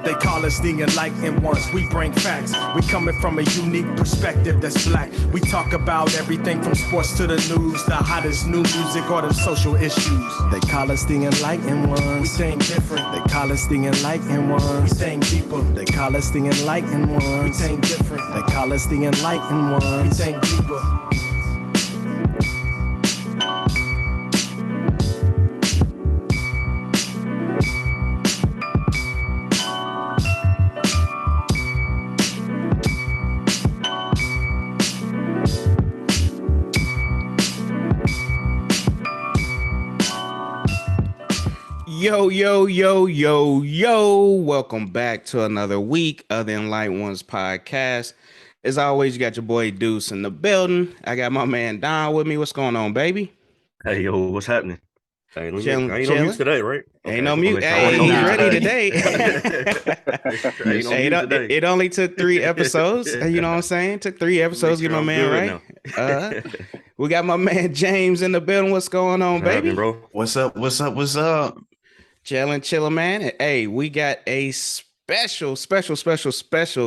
They call us the enlightened ones. We bring facts. We coming from a unique perspective that's black. We talk about everything from sports to the news, the hottest new music or them social issues. They call us the enlightened ones. We think different. They call us the enlightened ones. We think deeper. They call us the enlightened ones. We think different. They call us the enlightened ones. We think deeper. Yo. Welcome back to another week of the Enlightened Ones podcast. As always, you got your boy Deuce in the building. I got my man Don with me. What's going on, baby? Hey, yo, what's happening? I ain't Chilling. no mute today, right? Ain't no mute. Hey, he's ready today. It only took 3 episodes. You know what I'm saying? Took 3 episodes to get my man right. We got my man James in the building. What's going on, baby? Bro? What's up? Chilling, man. And, hey, we got a special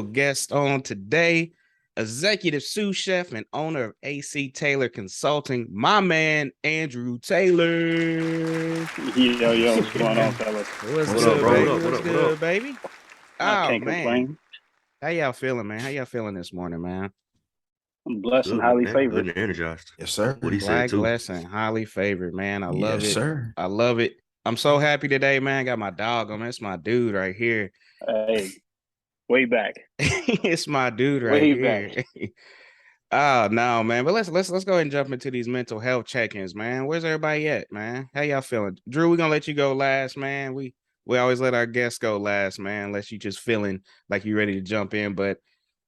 guest on today. Executive sous chef and owner of ACTaylor Consulting, my man Andrew Taylor. Yo, what's going on, fellas? What's good, baby? I can't complain. How y'all feeling, man? How y'all feeling this morning, man? I'm blessed and highly favored. Good and energized. Yes, sir. What he said too. Blessed and highly favored, man. I love it. Yes, sir. I love it. I'm so happy today, man. Got my dog on. That's my dude right here. Hey, way back. It's my dude right here. Oh no, man. But let's go ahead and jump into these mental health check-ins, man. Where's everybody at, man? How y'all feeling? Drew, we're gonna let you go last, man. We always let our guests go last, man, unless you just feeling like you're ready to jump in. But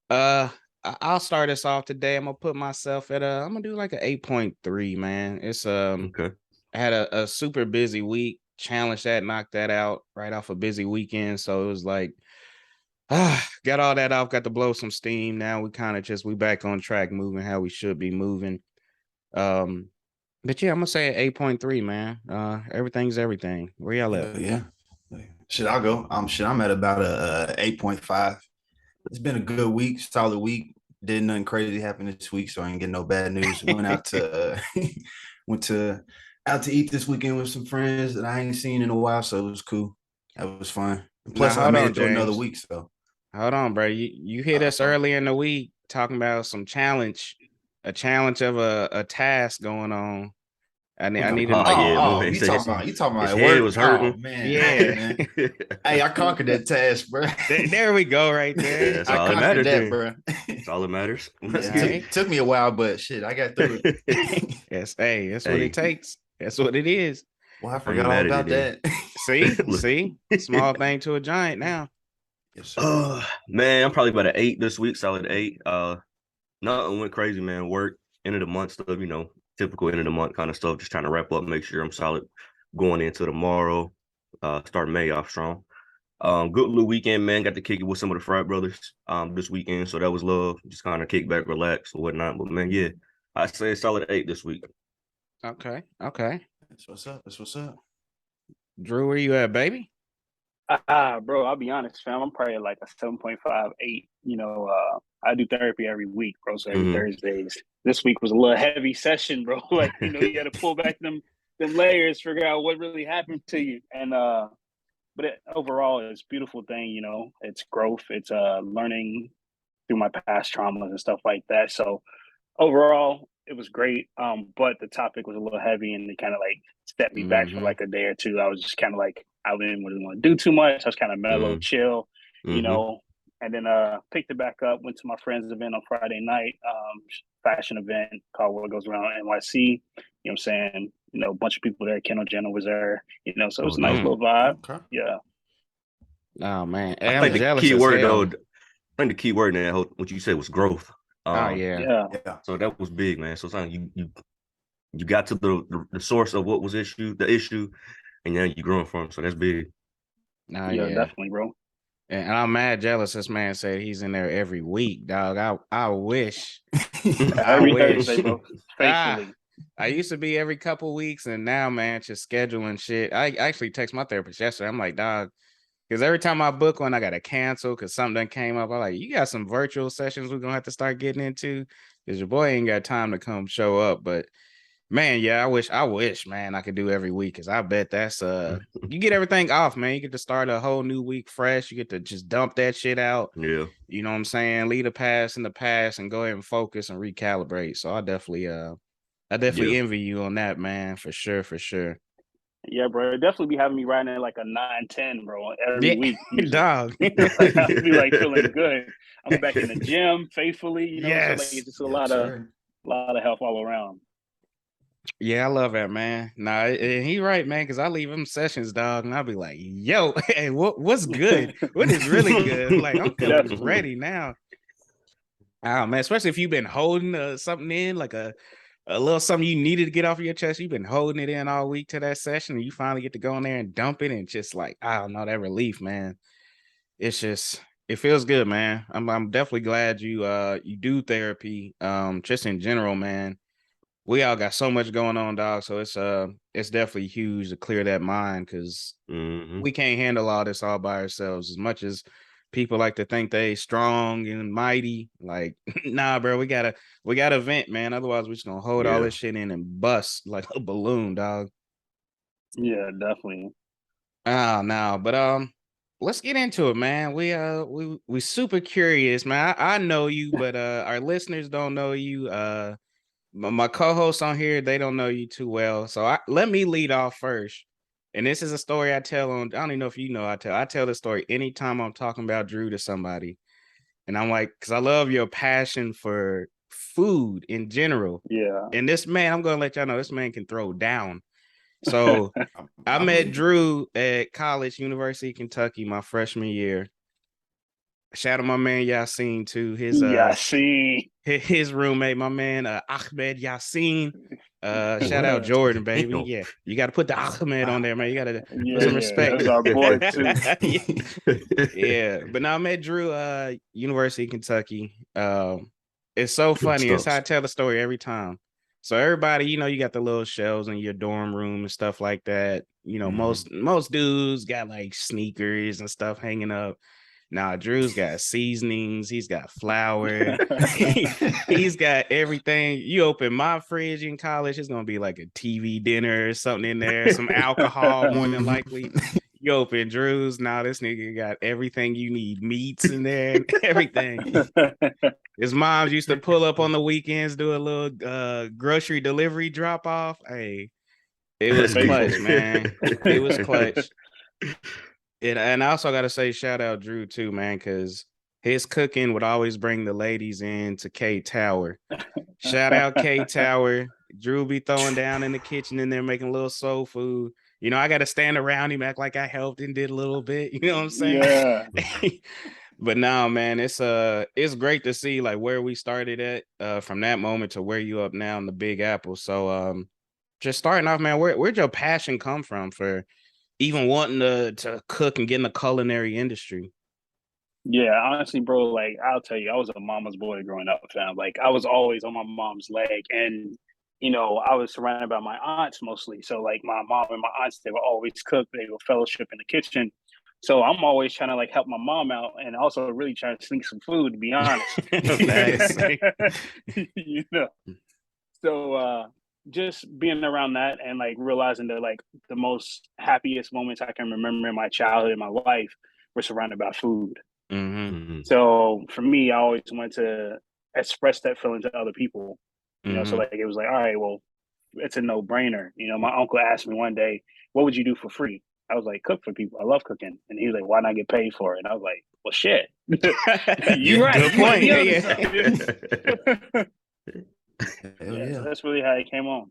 I'll start us off today. I'm gonna put myself at I'm gonna do like an 8.3, man. It's okay. I had a super busy week, challenged that, knocked that out right off a busy weekend. So it was like got all that off, got to blow some steam. Now we kind of we back on track, moving how we should be moving. But yeah, I'm gonna say 8.3, man. Everything's everything. Where y'all at? Yeah. Should I go? I'm at about a 8.5. It's been a good week, solid week. Did nothing crazy happen this week, so I ain't getting no bad news. Went out to eat this weekend with some friends that I ain't seen in a while, so it was cool. That was fun. Plus, I made it through another week, so. Hold on, bro. You hit us early in the week talking about some challenge of a task going on. I need to know. You talking about his head was hurting. Oh, man. Yeah. Hey, I conquered that task, bro. There we go, right there. That's all that matters, bro. That's all that matters. Took me a while, but shit, I got through it. Yes, hey, that's what it takes. That's what it is. Well, I forgot all about that. See, small thing to a giant now. Yes, sir. Man, I'm probably about an 8 this week, solid 8. Nothing went crazy, man. Work, end of the month stuff, typical end of the month kind of stuff. Just trying to wrap up, make sure I'm solid going into tomorrow. Start May off strong. Good little weekend, man. Got to kick it with some of the Frat brothers this weekend, so that was love. Just kind of kick back, relax, or whatnot. But man, yeah, I say solid 8 this week. Okay. That's what's up. Drew, where you at, baby? Bro, I'll be honest, fam. I'm probably like a 7.5, 8. I do therapy every week, bro. So every Thursdays. This week was a little heavy session, bro. Like, you had to pull back them layers, figure out what really happened to you. And but overall, it's a beautiful thing. It's growth. It's learning through my past traumas and stuff like that. So overall, it was great. But the topic was a little heavy, and it kind of like set me back for like a day or two. I was just kind of like, I didn't really want to do too much. I was kind of mellow, chill, and then picked it back up, went to my friend's event on Friday night, fashion event called What Goes Around NYC. You know what I'm saying? A bunch of people there. Kendall Jenner was there, so it was a nice little vibe. Okay. Yeah. Oh, man. I think the key word, though, in there, what you said was growth. Yeah. So that was big, man. So something you got to the source of what was the issue, and now you're growing from it. So that's big. Yeah, definitely, bro. And I'm mad jealous. This man said he's in there every week, dog. I wish. Every Thursday, bro. Faithfully. I used to be every couple weeks, and now, man, just scheduling shit. I actually text my therapist yesterday. I'm like, dog, Because every time I book one, I got to cancel because something came up. I'm like, you got some virtual sessions we're going to have to start getting into because your boy ain't got time to come show up. But man, yeah, I wish, man, I could do every week because I bet that's you get everything off, man. You get to start a whole new week fresh. You get to just dump that shit out. Yeah. You know what I'm saying? Leave the past in the past and go ahead and focus and recalibrate. So I definitely envy you on that, man, for sure, for sure. Yeah, bro. It definitely be having me riding at like a 9-10, bro, every week. Dog. Like, I be like feeling good. I'm back in the gym faithfully, you know. Yes. So like it's just a lot of help all around. Yeah, I love that, man. Nah, and he right, man, because I leave him sessions, dog, and I'll be like, yo, hey, what's good? What is really good? Like, I'm feeling ready now. Oh, man, especially if you've been holding something in, like a little something you needed to get off of your chest. You've been holding it in all week to that session, and you finally get to go in there and dump it, and just like, I don't know, that relief, man. It's just, it feels good, man. I'm definitely glad you do therapy, just in general, man. We all got so much going on, dog. So it's definitely huge to clear that mind because we can't handle all this all by ourselves. As much as people like to think they strong and mighty, like, nah, bro, we gotta vent, man. Otherwise, we're just gonna hold all this shit in and bust like a balloon, dog. Yeah, definitely. Oh, no, but let's get into it, man. We super curious, man. I know you, but our listeners don't know you. My co-hosts on here, they don't know you too well. So let me lead off first. And this is a story I tell on, I don't even know if you know, I tell this story anytime I'm talking about Drew to somebody. And I'm like, because I love your passion for food in general. Yeah. And this man, I'm going to let y'all know, this man can throw down. So I met Drew at college, University of Kentucky, my freshman year. Shout out my man Yassine too. His roommate, my man Ahmed Yassine. Shout out Jordan, baby. Yeah, you got to put the Ahmed on there, man. You got to put some respect. That's our boy too. Yeah, but now I met Drew, University of Kentucky. It's so funny. It's how I tell the story every time. So everybody, you know, you got the little shelves in your dorm room and stuff like that. You know, most dudes got like sneakers and stuff hanging up. Now Drew's got seasonings, he's got flour, he's got everything. You open my fridge in college, it's gonna be like a TV dinner or something in there, some alcohol more than likely. You open Drew's, now this nigga got everything you need, meats in there and everything. His moms used to pull up on the weekends, do a little grocery delivery drop off. Hey, it was clutch, man. It was clutch. And I also got to say, shout out Drew too, man, because his cooking would always bring the ladies in to ACTaylor. Shout out ACTaylor. Drew be throwing down in the kitchen in there, making a little soul food. You know, I got to stand around him, act like I helped and did a little bit. You know what I'm saying? Yeah. But now, man, it's great to see like where we started at from that moment to where you up now in the Big Apple. So just starting off, man, where'd your passion come from for even wanting to cook and get in the culinary industry? Yeah, honestly, bro, like I'll tell you, I was a mama's boy growing up, fam. Like I was always on my mom's leg, and you know, I was surrounded by my aunts mostly. So like my mom and my aunts, they would always cook. They would fellowship in the kitchen. So I'm always trying to like help my mom out, and also really trying to sneak some food. To be honest, you know. So just being around that and like realizing that like the most happiest moments I can remember in my childhood and my life were surrounded by food. So for me, I always wanted to express that feeling to other people. You know, so like it was like, all right, well, it's a no-brainer. You know, my uncle asked me one day, what would you do for free? I was like, cook for people. I love cooking. And he was like, why not get paid for it? And I was like, well, shit. You're right. Good point. Yeah, so that's really how it came on.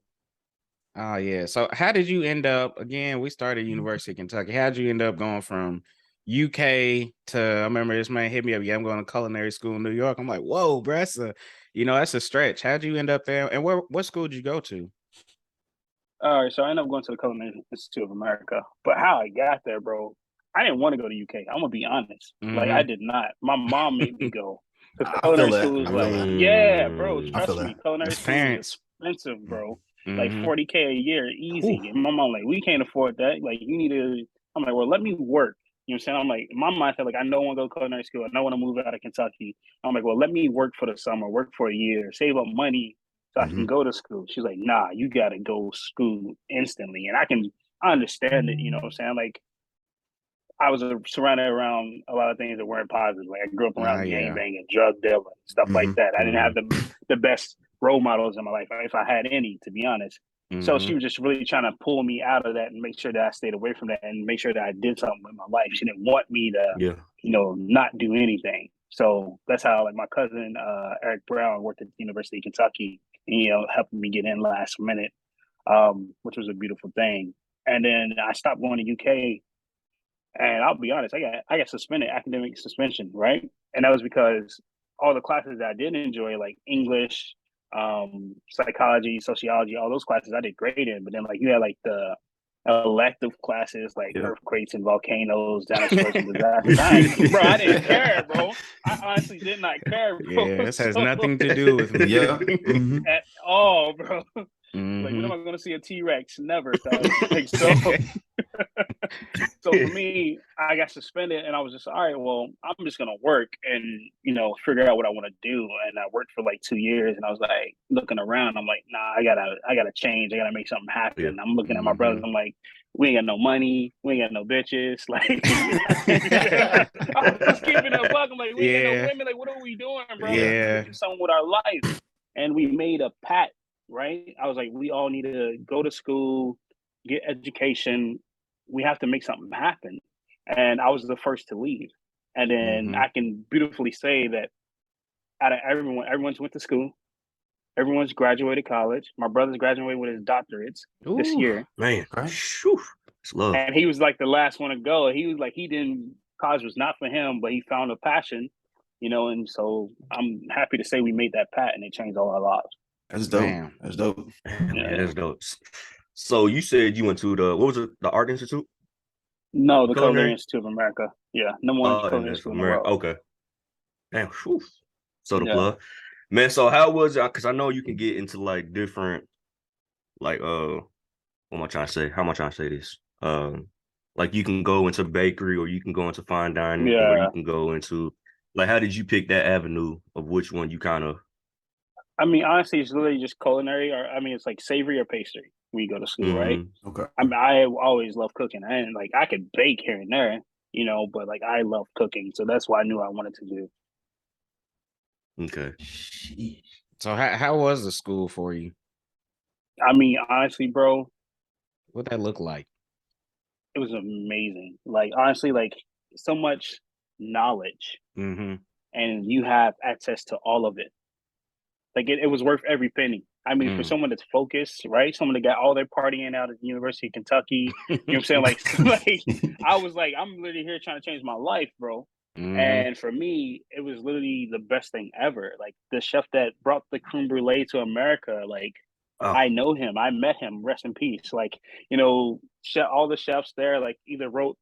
Oh, yeah. So how did you end up, again, we started University of Kentucky. How did you end up going from UK to, I remember this man hit me up, yeah, I'm going to culinary school in New York. I'm like, whoa, bro, that's a stretch. How'd you end up there? And what school did you go to? All right, so I ended up going to the Culinary Institute of America. But how I got there, bro, I didn't want to go to UK. I'm going to be honest. Like, I did not. My mom made me go. Because culinary school is like, yeah, bro, trust me, culinary school is expensive, bro. Like $40K a year, easy. And my mom like, we can't afford that. Like, you need to. I'm like, well, let me work You know what I'm saying? I'm like, in my mindset, like, I don't want to go to culinary school. I don't want to move out of Kentucky. I'm like, well, let me work for the summer, work for a year, save up money so I can go to school. She's like, nah, you got to go school instantly. And I understand it, you know what I'm saying? Like, I was surrounded around a lot of things that weren't positive. Like, I grew up around gangbanging, drug dealing, stuff like that. I didn't have the best role models in my life, if I had any, to be honest. So she was just really trying to pull me out of that and make sure that I stayed away from that and make sure that I did something with my life. She didn't want me to, not do anything. So that's how, like, my cousin Eric Brown worked at the University of Kentucky, and, helped me get in last minute, which was a beautiful thing. And then I stopped going to UK, and I'll be honest, I got suspended, academic suspension, right? And that was because all the classes that I did enjoy, like English, psychology, sociology, all those classes I did great in. But then, like, you had like the elective classes, like earthquakes and volcanoes, dinosaurs and disasters. I didn't care, bro. I honestly did not care, bro. Yeah, this has nothing to do with me. At all, bro. Like, when am I going to see a T-Rex? Never. Like, so for me, I got suspended, and I was just, all right, well, I'm just going to work and, figure out what I want to do. And I worked for like 2 years, and I was like looking around. I'm like, nah, I gotta change. I gotta make something happen. Yeah. I'm looking at my brothers. I'm like, we ain't got no money. We ain't got no bitches. Like, I was keeping it a buck. I'm like, we ain't got no women. Like, what are we doing, bro? Yeah. Let's do something with our life. And we made a pact, right? I was like, we all need to go to school, get education. We have to make something happen. And I was the first to leave. And then I can beautifully say that out of everyone's went to school. Everyone's graduated college. My brother's graduated with his doctorates this year. Man, it's love. And he was like the last one to go. He was like, college was not for him, but he found a passion, and so I'm happy to say we made that pact and it changed all our lives. That's dope. Man. That's dope. Yeah, that's dope. So you said you went to what was it, the Art Institute? No, the Culinary Institute of America. Yeah, number one culinary school in the world. Okay. Damn, so the plug. Man, so how was it? Because I know you can get into like different, like, what am I trying to say? How am I trying to say this? Like, you can go into bakery, or you can go into fine dining, or you can go into, like, how did you pick that avenue of which one you kind of? I mean, honestly, it's literally just culinary, or it's like savory or pastry when you go to school, right? Okay. I mean, I always love cooking, and like I could bake here and there, but like I love cooking, so that's why I knew I wanted to do. Okay. So how was the school for you? I mean, honestly, bro, what'd that look like? It was amazing. Like, honestly, like, so much knowledge, and you have access to all of it. Like, it was worth every penny. I mean, for someone that's focused, right? Someone that got all their partying out at the University of Kentucky, you know what I'm saying? Like I was like, I'm literally here trying to change my life, bro. And for me, it was literally the best thing ever. Like, the chef that brought the creme brulee to America, like, I know him. I met him. Rest in peace. Like, all the chefs there, like, either wrote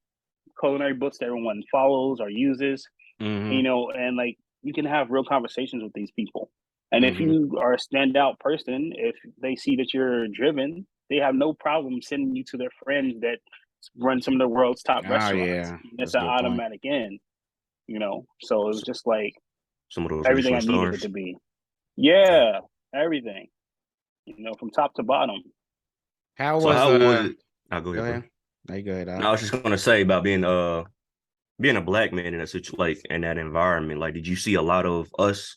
culinary books that everyone follows or uses, and like, you can have real conversations with these people. And if you are a standout person, if they see that you're driven, they have no problem sending you to their friends that run some of the world's top restaurants. Yeah. It's an automatic in, So it was just like some of those everything I needed it to be. Yeah, everything. From top to bottom. How was it? I'll go ahead. No, you go ahead. I was just gonna say about being a black man in a situation, like, in that environment. Like, did you see a lot of us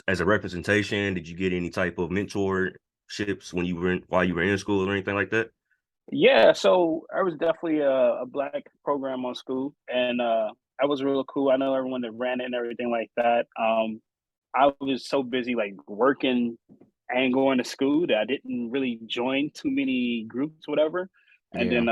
as a representation? Did you get any type of mentorships while you were in school or anything like that? Yeah, so I was definitely a black program on school, and that was real cool. I know everyone that ran it and everything like that. I was so busy, like, working and going to school that I didn't really join too many groups, whatever. And then,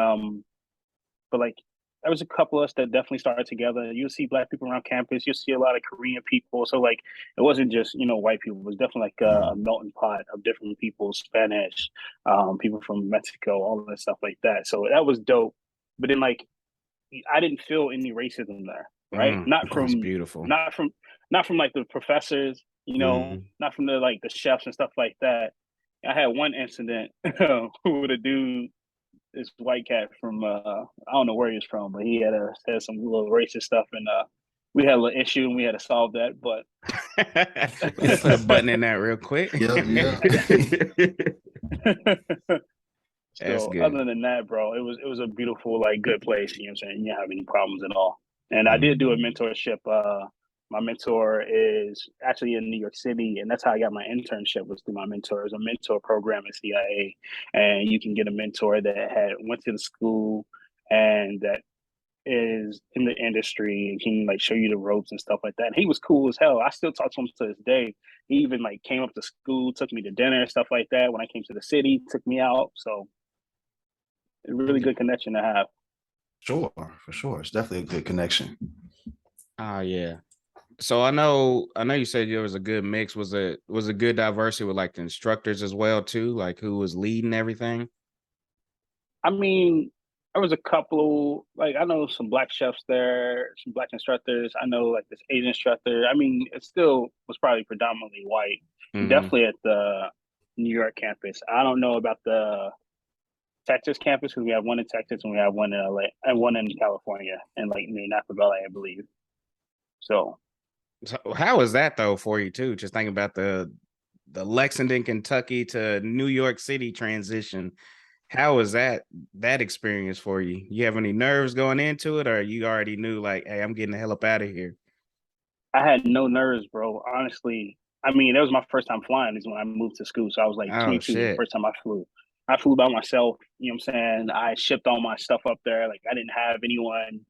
but like, there was a couple of us that definitely started together. You'll see black people around campus. You'll see a lot of Korean people. So like, it wasn't just, white people. It was definitely like a melting pot of different people, Spanish, people from Mexico, all of that stuff like that. So that was dope. But then, like, I didn't feel any racism there, right? Not from beautiful. Not from like the professors, not from the chefs and stuff like that. I had one incident with a dude this white cat from I don't know where he was from, but he had some little racist stuff, and we had a little issue, and we had to solve that. But let's put a button in that real quick. Yeah. That's So good. other than that, bro, it was a beautiful, like, good place. You know what I'm saying? You didn't have any problems at all. And I did do a mentorship. My mentor is actually in New York City, and that's how I got my internship, was through my mentor. It was a mentor program at CIA, and you can get a mentor that had went to the school and that is in the industry and can, like, show you the ropes and stuff like that. And he was cool as hell. I still talk to him to this day. He even, like, came up to school, took me to dinner and stuff like that. When I came to the city, took me out. So a really good connection to have. Sure, for sure. It's definitely a good connection. Oh yeah. So I know you said there was a good mix. Was a good diversity with, like, the instructors as well too, like who was leading everything? I mean, there was a couple, like, I know some black chefs there, some black instructors. I know, like, this Asian instructor. I mean, it still was probably predominantly white. Mhm. Definitely at the New York campus. I don't know about the Texas campus, because we have one in Texas and we have one in LA and one in California, and, like, near Napa Valley, I believe. So how is that though for you too? Just thinking about the Lexington, Kentucky to New York City transition. How was that experience for you? You have any nerves going into it, or you already knew, like, hey, I'm getting the hell up out of here? I had no nerves, bro. Honestly, I mean, that was my first time flying. Is when I moved to school, so I was like Oh 22. The shit. first time I flew. I flew by myself. You know what I'm saying? I shipped all my stuff up there. Like, I didn't have anyone,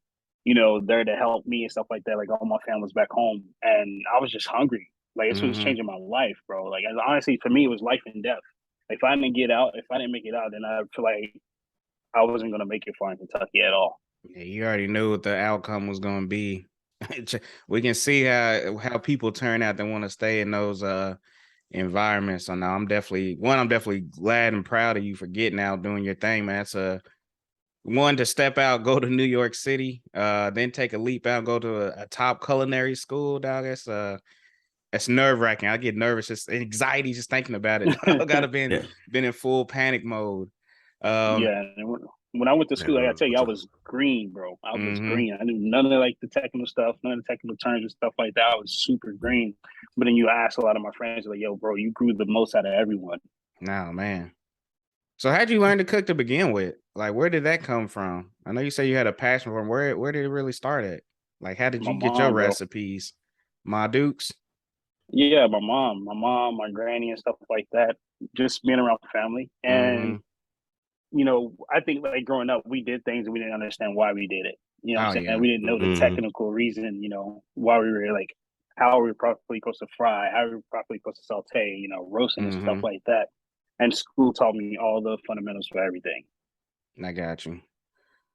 there to help me and stuff like that. Like, all my family was back home, and I was just hungry. Like, this was Mhm. changing my life, bro. Like, honestly, for me, it was life and death. If I didn't get out, if I didn't make it out, then I feel like I wasn't gonna make it far in Kentucky at all. Yeah, you already knew what the outcome was going to be. We can see how people turn out that want to stay in those environments. So now I'm definitely glad and proud of you for getting out, doing your thing, man. It's one to step out, go to New York City, then take a leap out, go to a top culinary school, dog. That's nerve-wracking. I get nervous, just anxiety just thinking about it. I gotta been in full panic mode. Yeah, and when I went to school, like I tell you, I what's up? was green, bro. I was Mhm. green. I knew none of, like, the technical stuff, none of the technical terms and stuff like that. I was super green. But then you ask a lot of my friends, like, "Yo, bro, you grew the most out of everyone." No, man. So how'd you learn to cook to begin with? Like, where did that come from? I know you say you had a passion for 'em. Where did it really start at? Like, how did My you get your mom, bro. recipes? Ma Dukes? Yeah, my granny and stuff like that. Just being around family. And, Mhm. I think, like, growing up, we did things and we didn't understand why we did it. You know what Oh, I'm saying? yeah. We didn't know the technical reason, why we were, like, how we were properly supposed to fry, how we were properly supposed to saute, roasting and stuff Mhm. like that. And school taught me all the fundamentals for everything. I got you.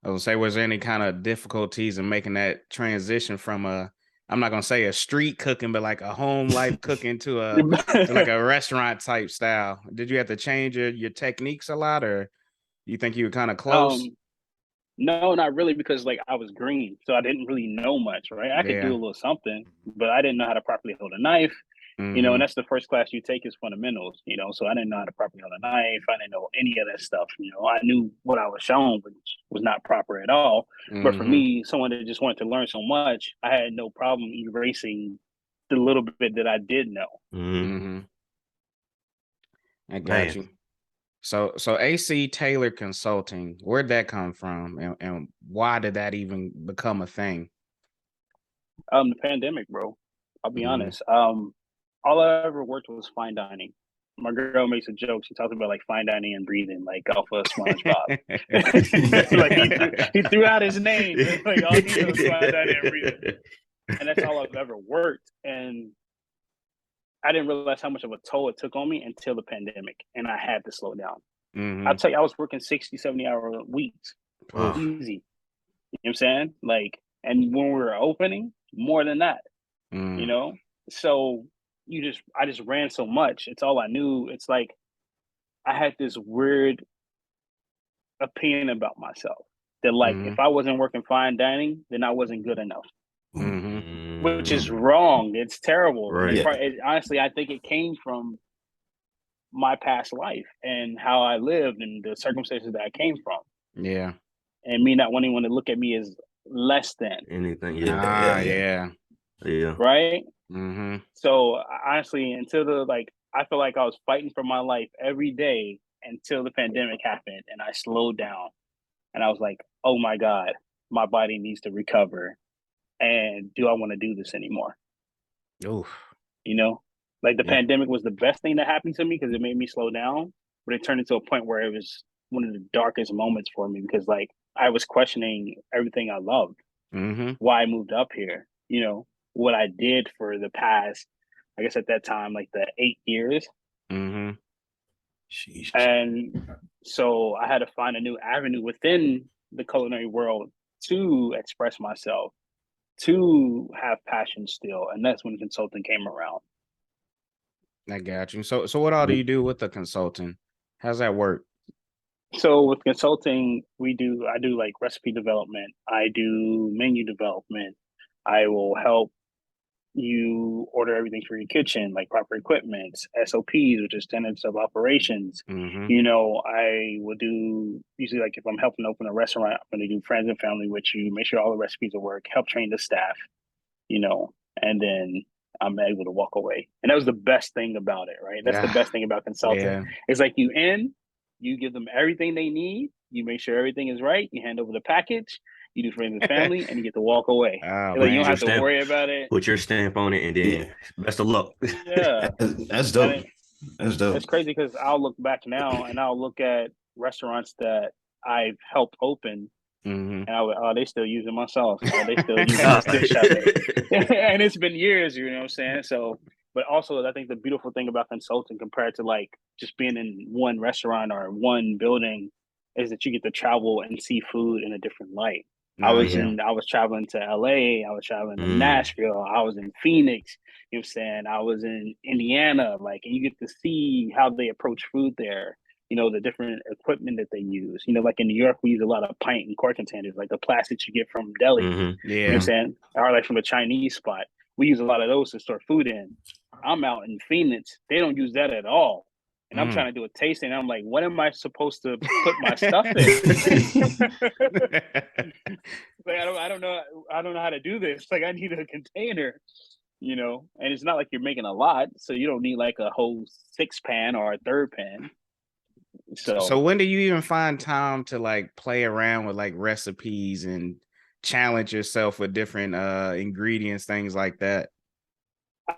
I was gonna say, was there any kind of difficulties in making that transition from I'm not gonna say a street cooking, but like a home life cooking to like a restaurant type style? Did you have to change your techniques a lot, or you think you were kind of close? um, No, not really, because, like, I was green, so I didn't really know much, right? I could do Yeah. a little something, but I didn't know how to properly hold a knife. And Mhm. that's the first class you take is fundamentals, so I didn't know how to properly hold a knife. I didn't know any of that stuff. I knew what I was shown, which was not proper at all. But for Mhm. me, someone that just wanted to learn so much, I had no problem erasing the little bit that I did know. Mhm. I got Man, you. So ACTaylor Consulting, where'd that come from, and why did that even become a thing? The pandemic, bro. I'll be Mhm. honest. All I ever worked was fine dining. My girl makes a joke. She talks about, like, fine dining and breathing, like off of SpongeBob. Like, he threw out his name. Like, all he knows is fine dining and breathing, and that's all I've ever worked. And I didn't realize how much of a toll it took on me until the pandemic, and I had to slow down. I'll Mhm. tell you, I was working 60, 70-hour weeks, Oof. easy. You know what I'm saying? Like, and when we were opening, more than that. you Mm. know so I just ran so much. It's all I knew. It's like I had this weird opinion about myself that, like, if Mhm. I wasn't working fine dining, then I wasn't good enough, Mhm. which is wrong. It's terrible. And Right. honestly, I think it came from my past life and how I lived and the circumstances that I came from. Yeah. And me not wanting anyone to look at me as less than anything. Yeah. Right. Mm-hmm. So honestly, I feel like I was fighting for my life every day until the pandemic happened, and I slowed down, and I was like, oh my God, my body needs to recover, and do I want to do this anymore? Oof. Like the pandemic was the best thing that happened to me because it made me slow down, but it turned into a point where it was one of the darkest moments for me because like I was questioning everything I loved, why I moved up here, what I did for the past, I guess at that time, like the 8 years. Mm-hmm. And so I had to find a new avenue within the culinary world to express myself, to have passion still. And that's when consulting came around. I got you. So what all do you do with the consulting? How's that work? So with consulting, I do like recipe development. I do menu development. I will help you order everything for your kitchen, like proper equipment, SOPs, which is standards of operations. I will do usually like if I'm helping open a restaurant, I'm going to do friends and family with you, make sure all the recipes will work, help train the staff, and then I'm able to walk away. And that was the best thing about it, right? That's the best thing about consulting. Yeah. It's like you give them everything they need, you make sure everything is right, you hand over the package, you do friends and family, and you get to walk away. Oh, like you don't have to worry about it. Put your stamp on it, and then best of luck. Yeah, that's dope. That's dope. It's crazy because I'll look back now and I'll look at restaurants that I've helped open, and they still using my sauce. They still using this dish I made. And it's been years, you know what I'm saying? So, but also I think the beautiful thing about consulting compared to like just being in one restaurant or one building is that you get to travel and see food in a different light. I was traveling to LA, I was traveling to Nashville, I was in Phoenix, you know what I'm saying? I was in Indiana, like, and you get to see how they approach food there, the different equipment that they use. Like in New York, we use a lot of pint and quart containers, like the plastics you get from deli, you know what I'm saying? Or like from a Chinese spot. We use a lot of those to store food in. I'm out in Phoenix, they don't use that at all. And I'm trying to do a tasting. And I'm like, what am I supposed to put my stuff in? Like, I don't know how to do this. Like, I need a container, and it's not like you're making a lot. So you don't need like a whole 6-pan or a 3rd-pan. So when do you even find time to like play around with like recipes and challenge yourself with different ingredients, things like that?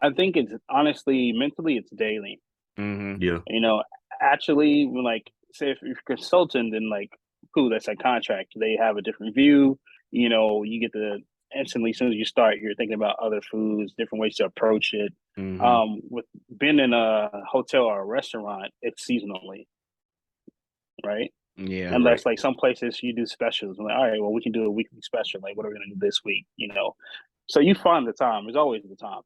I think it's honestly, mentally, it's daily. Yeah. Actually, when like say if you're a consultant, then like cool, that's a contract. They have a different view. You get to instantly as soon as you start, you're thinking about other foods, different ways to approach it. With being in a hotel or a restaurant, it's seasonally, right? Yeah. Unless like some places you do specials. I'm like, all right, well, we can do a weekly special. Like, what are we gonna do this week? So you find the time. There's always the time.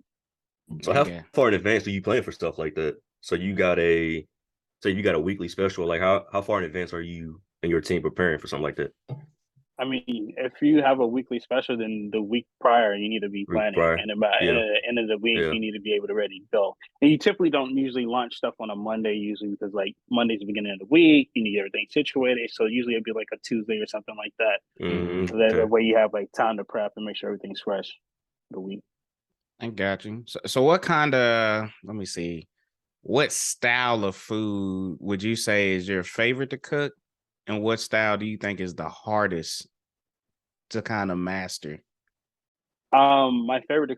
So how far in advance do you plan for stuff like that? So you got a weekly special. Like how far in advance are you and your team preparing for something like that? I mean, if you have a weekly special, then the week prior you need to be planning, and about the end of the week you need to be able to ready to go. And you typically don't usually launch stuff on a Monday, usually because like Monday's the beginning of the week, you need everything situated. So usually it'd be like a Tuesday or something like that. So that way you have like time to prep and make sure everything's fresh the week. I got you. So what kind of, let me see, what style of food would you say is your favorite to cook? And what style do you think is the hardest to kind of master? My favorite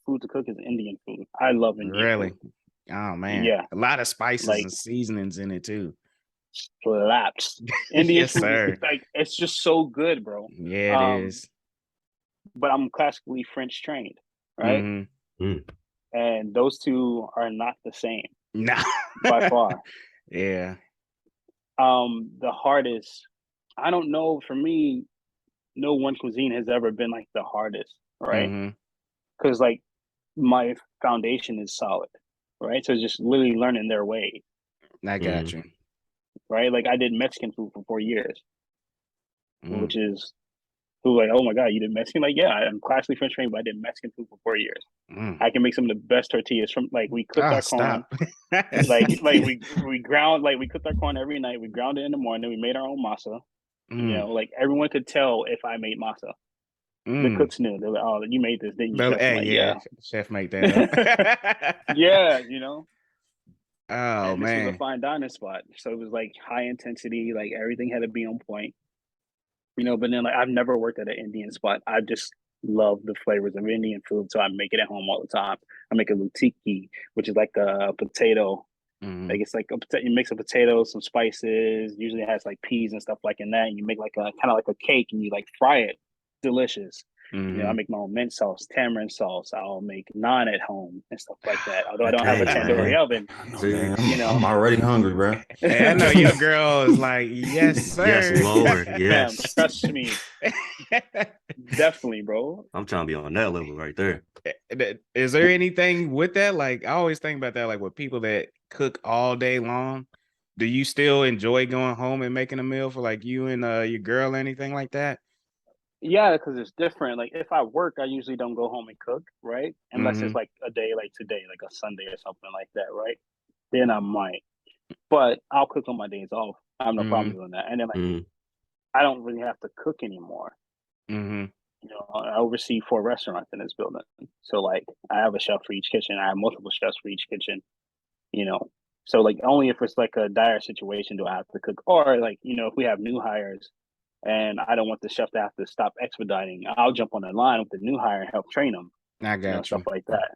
food to cook is Indian food. I love Indian Really? food. Oh man. Yeah. A lot of spices like, and seasonings in it too. Slaps. Indian Yes, food sir. is like it's just so good, bro. Yeah, it is. But I'm classically French trained, right? And those two are not the same. No. By far. Yeah. The hardest, I don't know, for me, no one cuisine has ever been like the hardest, right? Because like my foundation is solid, right? So it's just literally learning their way. I got you. Right? Like I did Mexican food for 4 years, which is like, oh my God, you did Mexican? Like, yeah, I'm classically French trained, but I did Mexican food for 4 years. I can make some of the best tortillas from like we cooked our corn. like we ground, like we cooked our corn every night. We ground it in the morning. We made our own masa. You know, like everyone could tell if I made masa. The cooks knew. They're like, "Oh, you made this, didn't you, chef?" Hey, like, yeah, chef make that up. Yeah, you know. Oh And this was a man. fine dining spot, so it was like high intensity. Like everything had to be on point. You know, but then like I've never worked at an Indian spot. I just love the flavors of Indian food, so I make it at home all the time. I make a lutiki, which is like a potato. Like it's like you mix a potato, some spices. Usually it has like peas and stuff like in that. And you make like a kind of like a cake, and you like fry it. Delicious. You know, I make my own mint sauce, tamarind sauce. I'll make naan at home and stuff like that. Although I don't have a tandoori oven, you know, I'm already hungry, bro. Hey, I know your girl is like, yes, sir. Yes, Lord. Yes. Trust me. Definitely, bro. I'm trying to be on that level right there. Is there anything with that? Like, I always think about that, like with people that cook all day long. Do you still enjoy going home and making a meal for like you and your girl or anything like that? Yeah, because it's different. Like if I work, I usually don't go home and cook, right? Unless it's like a day like today, like a Sunday or something like that, right? Then I might. But I'll cook on my days off. I have no problem doing that. And then like I don't really have to cook anymore. You know, I oversee 4 restaurants in this building. So like I have a chef for each kitchen. I have multiple chefs for each kitchen, you know. So like only if it's like a dire situation do I have to cook. Or like, you know, if we have new hires and I don't want the chef to have to stop expediting, I'll jump on the line with the new hire and help train them. I got you. Stuff like that.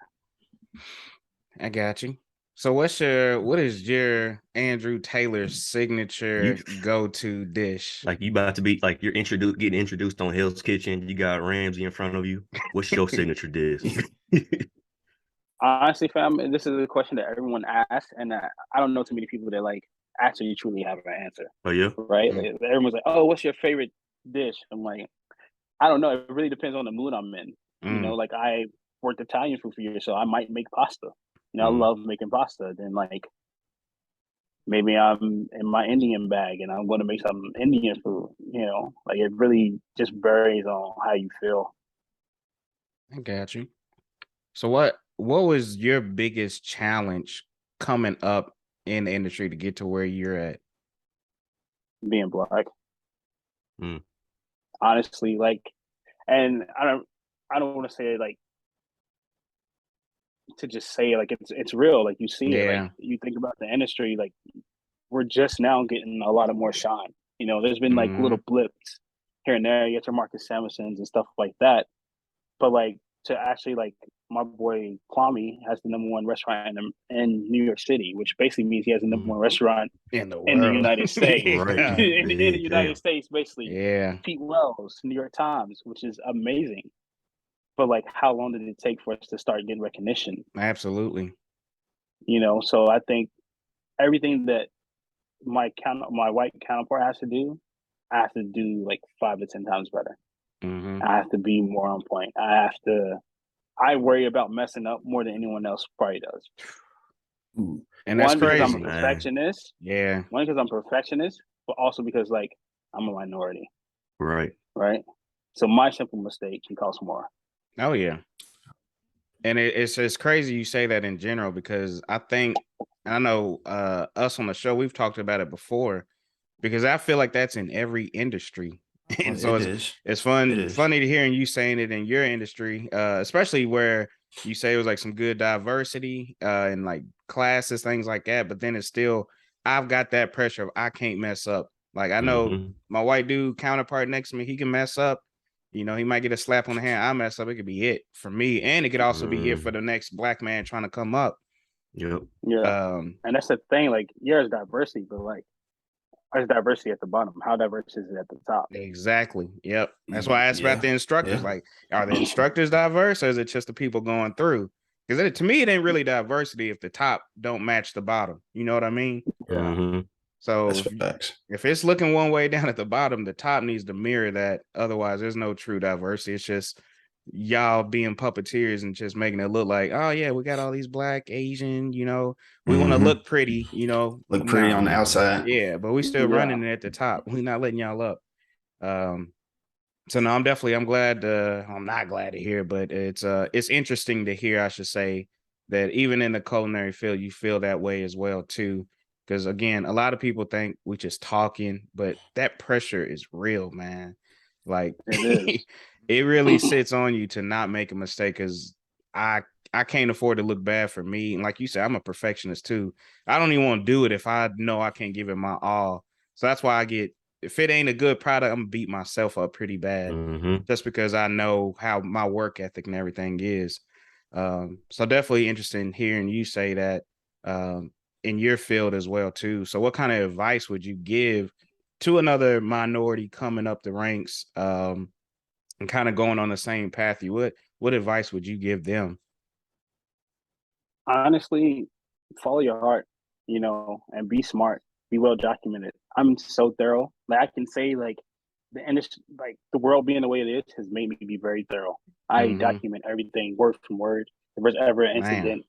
I got you. So what is your Andrew Taylor signature go-to dish? Like you about to be like you're getting introduced on Hell's Kitchen. You got Ramsay in front of you. What's your signature dish? Honestly, fam, this is a question that everyone asks, and I don't know too many people that like actually truly have an answer. Oh yeah, right? Like, everyone's like, "Oh, what's your favorite dish?" I'm like, I don't know. It really depends on the mood I'm in. You know, like I worked Italian food for years, so I might make pasta. You know, I love making pasta. Then like maybe I'm in my Indian bag and I'm going to make some Indian food. You know, like it really just varies on how you feel. I got you. So what was your biggest challenge coming up in the industry to get to where you're at? Being Black. Honestly, like, and I don't want to say like to just say like it's real. Like you see it, like you think about the industry, like we're just now getting a lot of more shine. You know, there's been like little blips here and there. You get your Marcus Samuelsons and stuff like that, but like to actually like my boy Kwame has the #1 restaurant in New York City, which basically means he has the #1 restaurant in the United States. Right. in the United States, basically. Yeah. Pete Wells, New York Times, which is amazing. But like, how long did it take for us to start getting recognition? Absolutely. You know, so I think everything that my white counterpart has to do, I have to do like 5 to 10 times better. I have to be more on point. I worry about messing up more than anyone else probably does. And that's crazy. Because I'm a perfectionist. Yeah. One, because I'm a perfectionist, but also because like I'm a minority. Right. So my simple mistake can cost more. Oh yeah. And it's crazy you say that in general, because I know us on the show, we've talked about it before, because I feel like that's in every industry. And so it's funny to hearing you saying it in your industry, especially where you say it was like some good diversity and like classes, things like that. But then it's still, I've got that pressure of I can't mess up. Like I know my white dude counterpart next to me, he can mess up. You know, he might get a slap on the hand. I mess up. It could be it for me. And it could also be it for the next Black man trying to come up. Yep. Yeah. And that's the thing. Like, there's diversity, but like, there's diversity at the bottom. How diverse is it at the top? Exactly. Yep. That's why I asked about the instructors. Like, are the instructors diverse, or is it just the people going through? Because to me, it ain't really diversity if the top don't match the bottom. You know what I mean? Yeah. So if it's looking one way down at the bottom, the top needs to mirror that. Otherwise, there's no true diversity. It's just y'all being puppeteers and just making it look like, oh yeah, we got all these Black, Asian, you know, we want to look pretty, you know, look pretty on the outside. Yeah, but we still running it at the top. We're not letting y'all up. So no, I'm glad. I'm not glad to hear, but it's interesting to hear, I should say, that even in the culinary field, you feel that way as well too. Because again, a lot of people think we just talking, but that pressure is real, man. Like It is. it really sits on you to not make a mistake. Because I can't afford to look bad for me. And like you said, I'm a perfectionist too. I don't even want to do it if I know I can't give it my all. So that's why if it ain't a good product, I'm gonna beat myself up pretty bad, just because I know how my work ethic and everything is. So definitely interesting hearing you say that in your field as well too. So what kind of advice would you give to another minority coming up the ranks and kind of going on the same path you would? What advice would you give them? Honestly, follow your heart, and be smart, be well documented. I'm so thorough. Like I can say, like the industry, like the world being the way it is, has made me be very thorough. I document everything word from word. If there's ever an incident,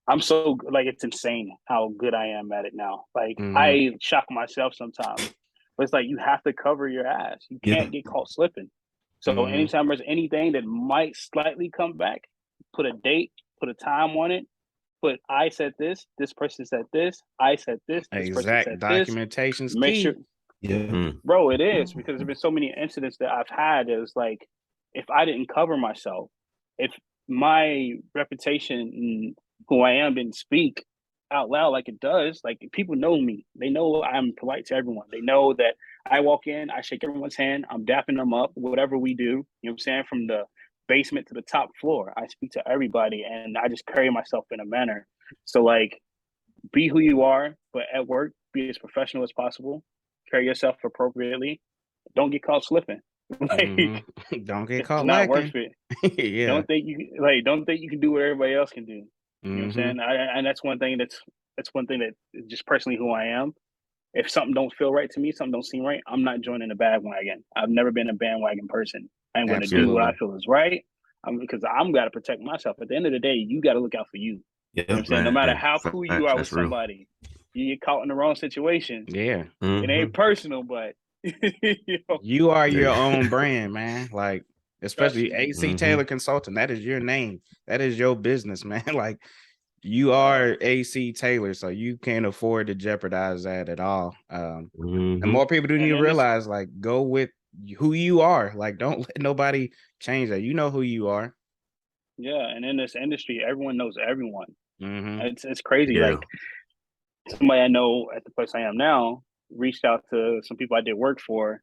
I'm so like it's insane how good I am at it now. Like I shock myself sometimes, but it's like you have to cover your ass. You can't get caught slipping. So anytime there's anything that might slightly come back, put a date, put a time on it. But I said this person said this, I said this person Exact said this. documentation's Make key. sure, bro, it is, because there's been so many incidents that I've had. It was like, if I didn't cover myself, if my reputation and who I am didn't speak out loud like it does, like people know me. They know I'm polite to everyone. They know that I walk in, I shake everyone's hand, I'm dapping them up, whatever we do. You know what I'm saying? From the basement to the top floor, I speak to everybody, and I just carry myself in a manner. So like, be who you are, but at work, be as professional as possible. Carry yourself appropriately. Don't get caught slipping. Like, don't get it's caught not lacking. worth it. Yeah. Don't think you can do what everybody else can do. You know what I'm saying? And that's one thing that just personally who I am. If something don't feel right to me, something don't seem right, I'm not joining a bandwagon. I've never been a bandwagon person. I'm going to do what I feel is right. Because I'm got to protect myself. At the end of the day, you got to look out for you. You know what I'm saying? No matter how cool you are with somebody, you get caught in the wrong situation. Yeah. It ain't personal, but you are your own brand, man. Like, especially ACTaylor Consulting. That is your name. That is your business, man. Like, you are ACTaylor, so you can't afford to jeopardize that at all. And more people do need to realize, like, go with who you are. Like, don't let nobody change that. You know who you are. Yeah, and in this industry, everyone knows everyone. It's crazy. Yeah. Like, somebody I know at the place I am now reached out to some people I did work for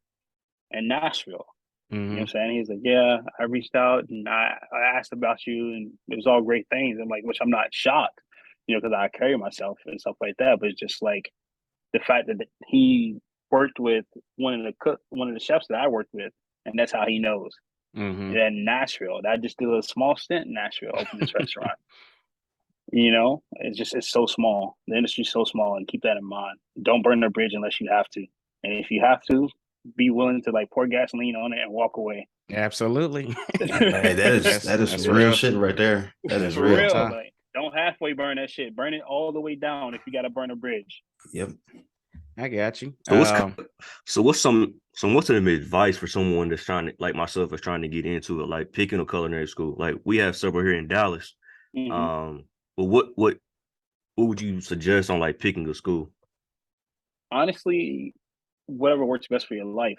in Nashville. You know what I'm saying? He's like, yeah, I reached out and I asked about you, and it was all great things. I'm like, which I'm not shocked, because I carry myself and stuff like that. But it's just like the fact that he worked with one of the chefs that I worked with, and that's how he knows. In Nashville, I just did a small stint in Nashville, opened this restaurant. It's so small. The industry's so small, and keep that in mind. Don't burn the bridge unless you have to. And if you have to, be willing to like pour gasoline on it and walk away. Absolutely. Hey, that's real shit right there. That is real. Like, don't halfway burn that shit. Burn it all the way down if you got to burn a bridge. Yep. I got you. So what's some advice for someone that's trying to, like myself, is trying to get into it, like picking a culinary school? Like, we have several here in Dallas. But what would you suggest on like picking a school? Honestly, whatever works best for your life.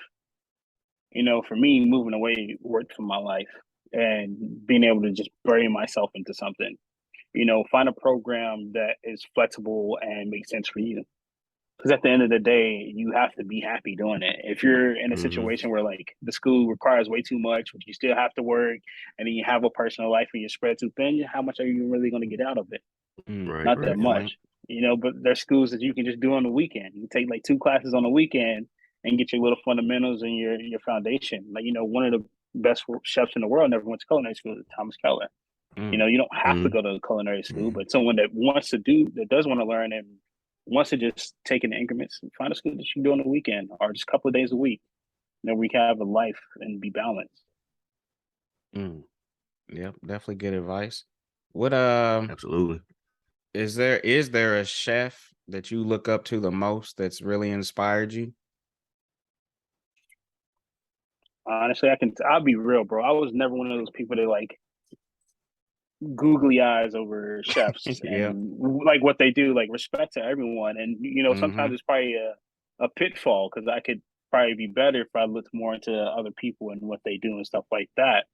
For me, moving away worked for my life, and being able to just bury myself into something. Find a program that is flexible and makes sense for you. Because at the end of the day, you have to be happy doing it. If you're in a situation where like the school requires way too much, but you still have to work, and then you have a personal life and you're spread too thin, how much are you really going to get out of it? Not that much. But there's schools that you can just do on the weekend. You can take like 2 classes on the weekend and get your little fundamentals and your foundation. Like, one of the best chefs in the world never went to culinary school, Thomas Keller. You don't have to go to culinary school, but someone that does want to learn and wants to just take it in increments, find a school that you can do on the weekend or just a couple of days a week. We can have a life and be balanced. Yep, definitely good advice. What Absolutely. Is there a chef that you look up to the most that's really inspired you? Honestly, I'll be real, bro. I was never one of those people that like googly eyes over chefs Yeah. and like what they do, like respect to everyone. And sometimes it's probably a pitfall because I could probably be better if I looked more into other people and what they do and stuff like that.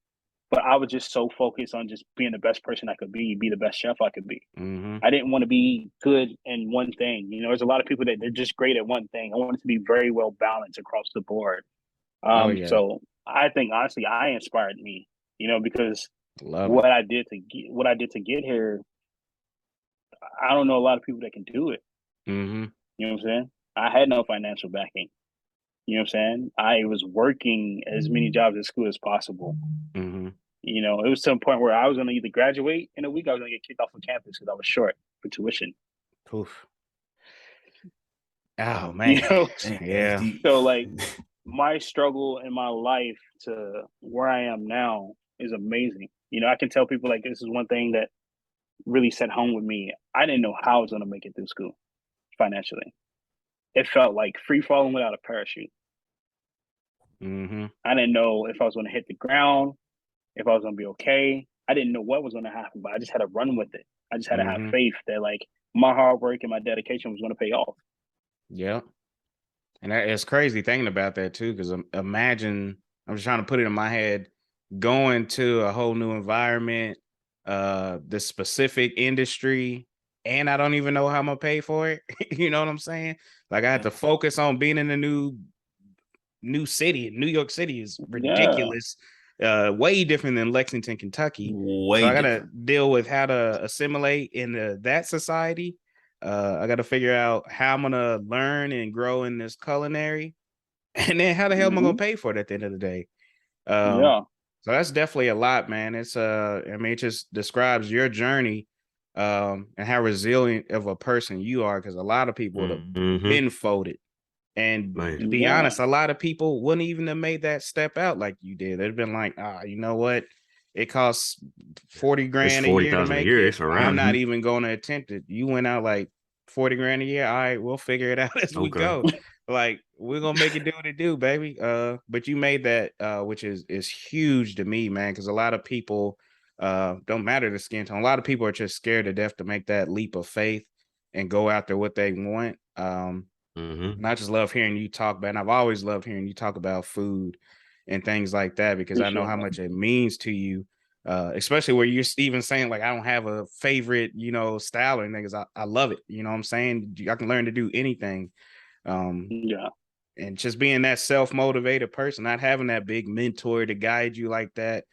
But I was just so focused on just being the best person I could be the best chef I could be. I didn't want to be good in one thing. There's a lot of people that they're just great at one thing. I wanted to be very well balanced across the board. Oh yeah. So I think honestly, I inspired me, because Love what it. I did to get here, I don't know a lot of people that can do it. Mm-hmm. You know what I'm saying? I had no financial backing. You know what I'm saying? I was working as many jobs at school as possible. Mm-hmm. It was to a point where I was going to either graduate in a week, I was going to get kicked off of campus because I was short for tuition. Poof. Oh man. Yeah. So like my struggle in my life to where I am now is amazing. I can tell people like this is one thing that really set home with me. I didn't know how I was going to make it through school financially. It felt like free falling without a parachute. Mm-hmm. I didn't know if I was going to hit the ground, if I was going to be okay. I didn't know what was going to happen, but I just had to run with it. I just had to have faith that like my hard work and my dedication was going to pay off. Yeah. And it's crazy thinking about that too, because imagine, I'm just trying to put it in my head, going to a whole new environment, the specific industry, and I don't even know how I'm gonna pay for it. You know what I'm saying? Like I had to focus on being in a new city. New York City is ridiculous. Way different than Lexington, Kentucky. So I gotta deal with how to assimilate in that society. I got to figure out how I'm gonna learn and grow in this culinary, and then how the hell am I gonna pay for it at the end of the day? So that's definitely a lot, man. It's I mean, it just describes your journey, and how resilient of a person you are, because a lot of people would have been folded. And to be honest, a lot of people wouldn't even have made that step out like you did. They'd been like, you know what? It costs 40 grand a year to make it. I'm not even going to attempt it. You went out like 40 grand a year. All right, we'll figure it out as we go. Like we're gonna make it do what it do, baby. But you made that, which is huge to me, man. Because a lot of people, don't matter the skin tone. A lot of people are just scared to death to make that leap of faith and go after what they want. And I just love hearing you talk, man. I've always loved hearing you talk about food and things like that, because I know how much it means to you, especially where you're even saying like, I don't have a favorite, style or anything, because I love it. You know what I'm saying? I can learn to do anything. And just being that self-motivated person, not having that big mentor to guide you like that.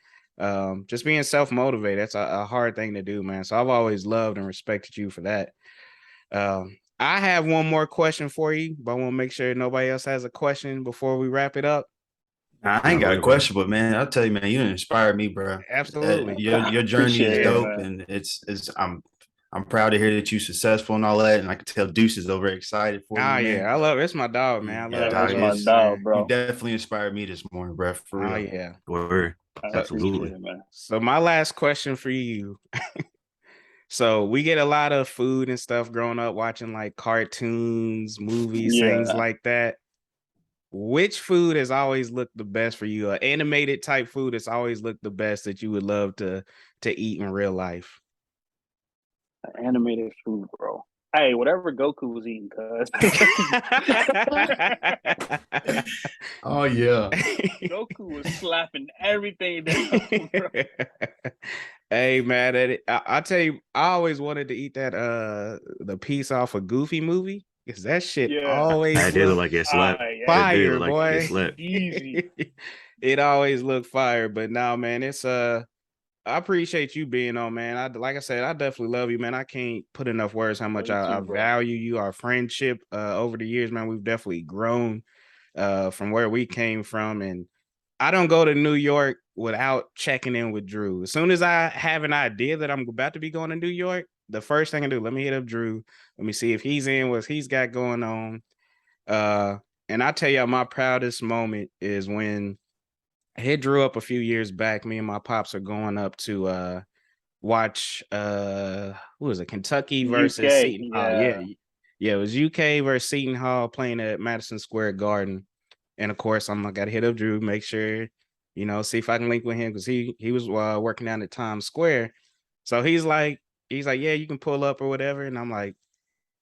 Just being self-motivated, that's a hard thing to do, man. So I've always loved and respected you for that. I have one more question for you, but I want to make sure nobody else has a question before we wrap it up. I ain't got a question, but man, I'll tell you, man, you inspired me, bro. Absolutely. Your journey is dope, and it's I'm proud to hear that you're successful and all that, and I can tell Deuce is over excited for you, man. Yeah, I love it. It's my dog, man. I love it. It's my dog, bro. You definitely inspired me this morning, bro. For real. Yeah. Absolutely. So my last question for you. So we get a lot of food and stuff growing up, watching like cartoons, movies, things like that. Which food has always looked the best for you? An animated type food that's always looked the best that you would love to eat in real life? Animated food, bro. Hey, whatever Goku was eating, cuz. Oh yeah. Goku was slapping everything down, bro. Hey man, I tell you, I always wanted to eat that the piece off a Goofy movie, because that shit always looked like it slapped fire, boy. Easy. It always looked fire, but now, man, it's I appreciate you being on, man. Like I said, I definitely love you, man. I can't put enough words how much I value you, our friendship over the years, man. We've definitely grown from where we came from, and I don't go to New York without checking in with Drew. As soon as I have an idea that I'm about to be going to New York, the first thing I do, let me hit up Drew. Let me see if he's in, what he's got going on. And I tell you, my proudest moment is when I hit Drew up a few years back. Me and my pops are going up to watch what was it, Kentucky versus Seton Hall. Yeah, it was UK versus Seton Hall playing at Madison Square Garden. And of course, I got to hit up Drew, make sure, see if I can link with him, because he was working down at Times Square. So he's like, yeah, you can pull up or whatever. And I'm like,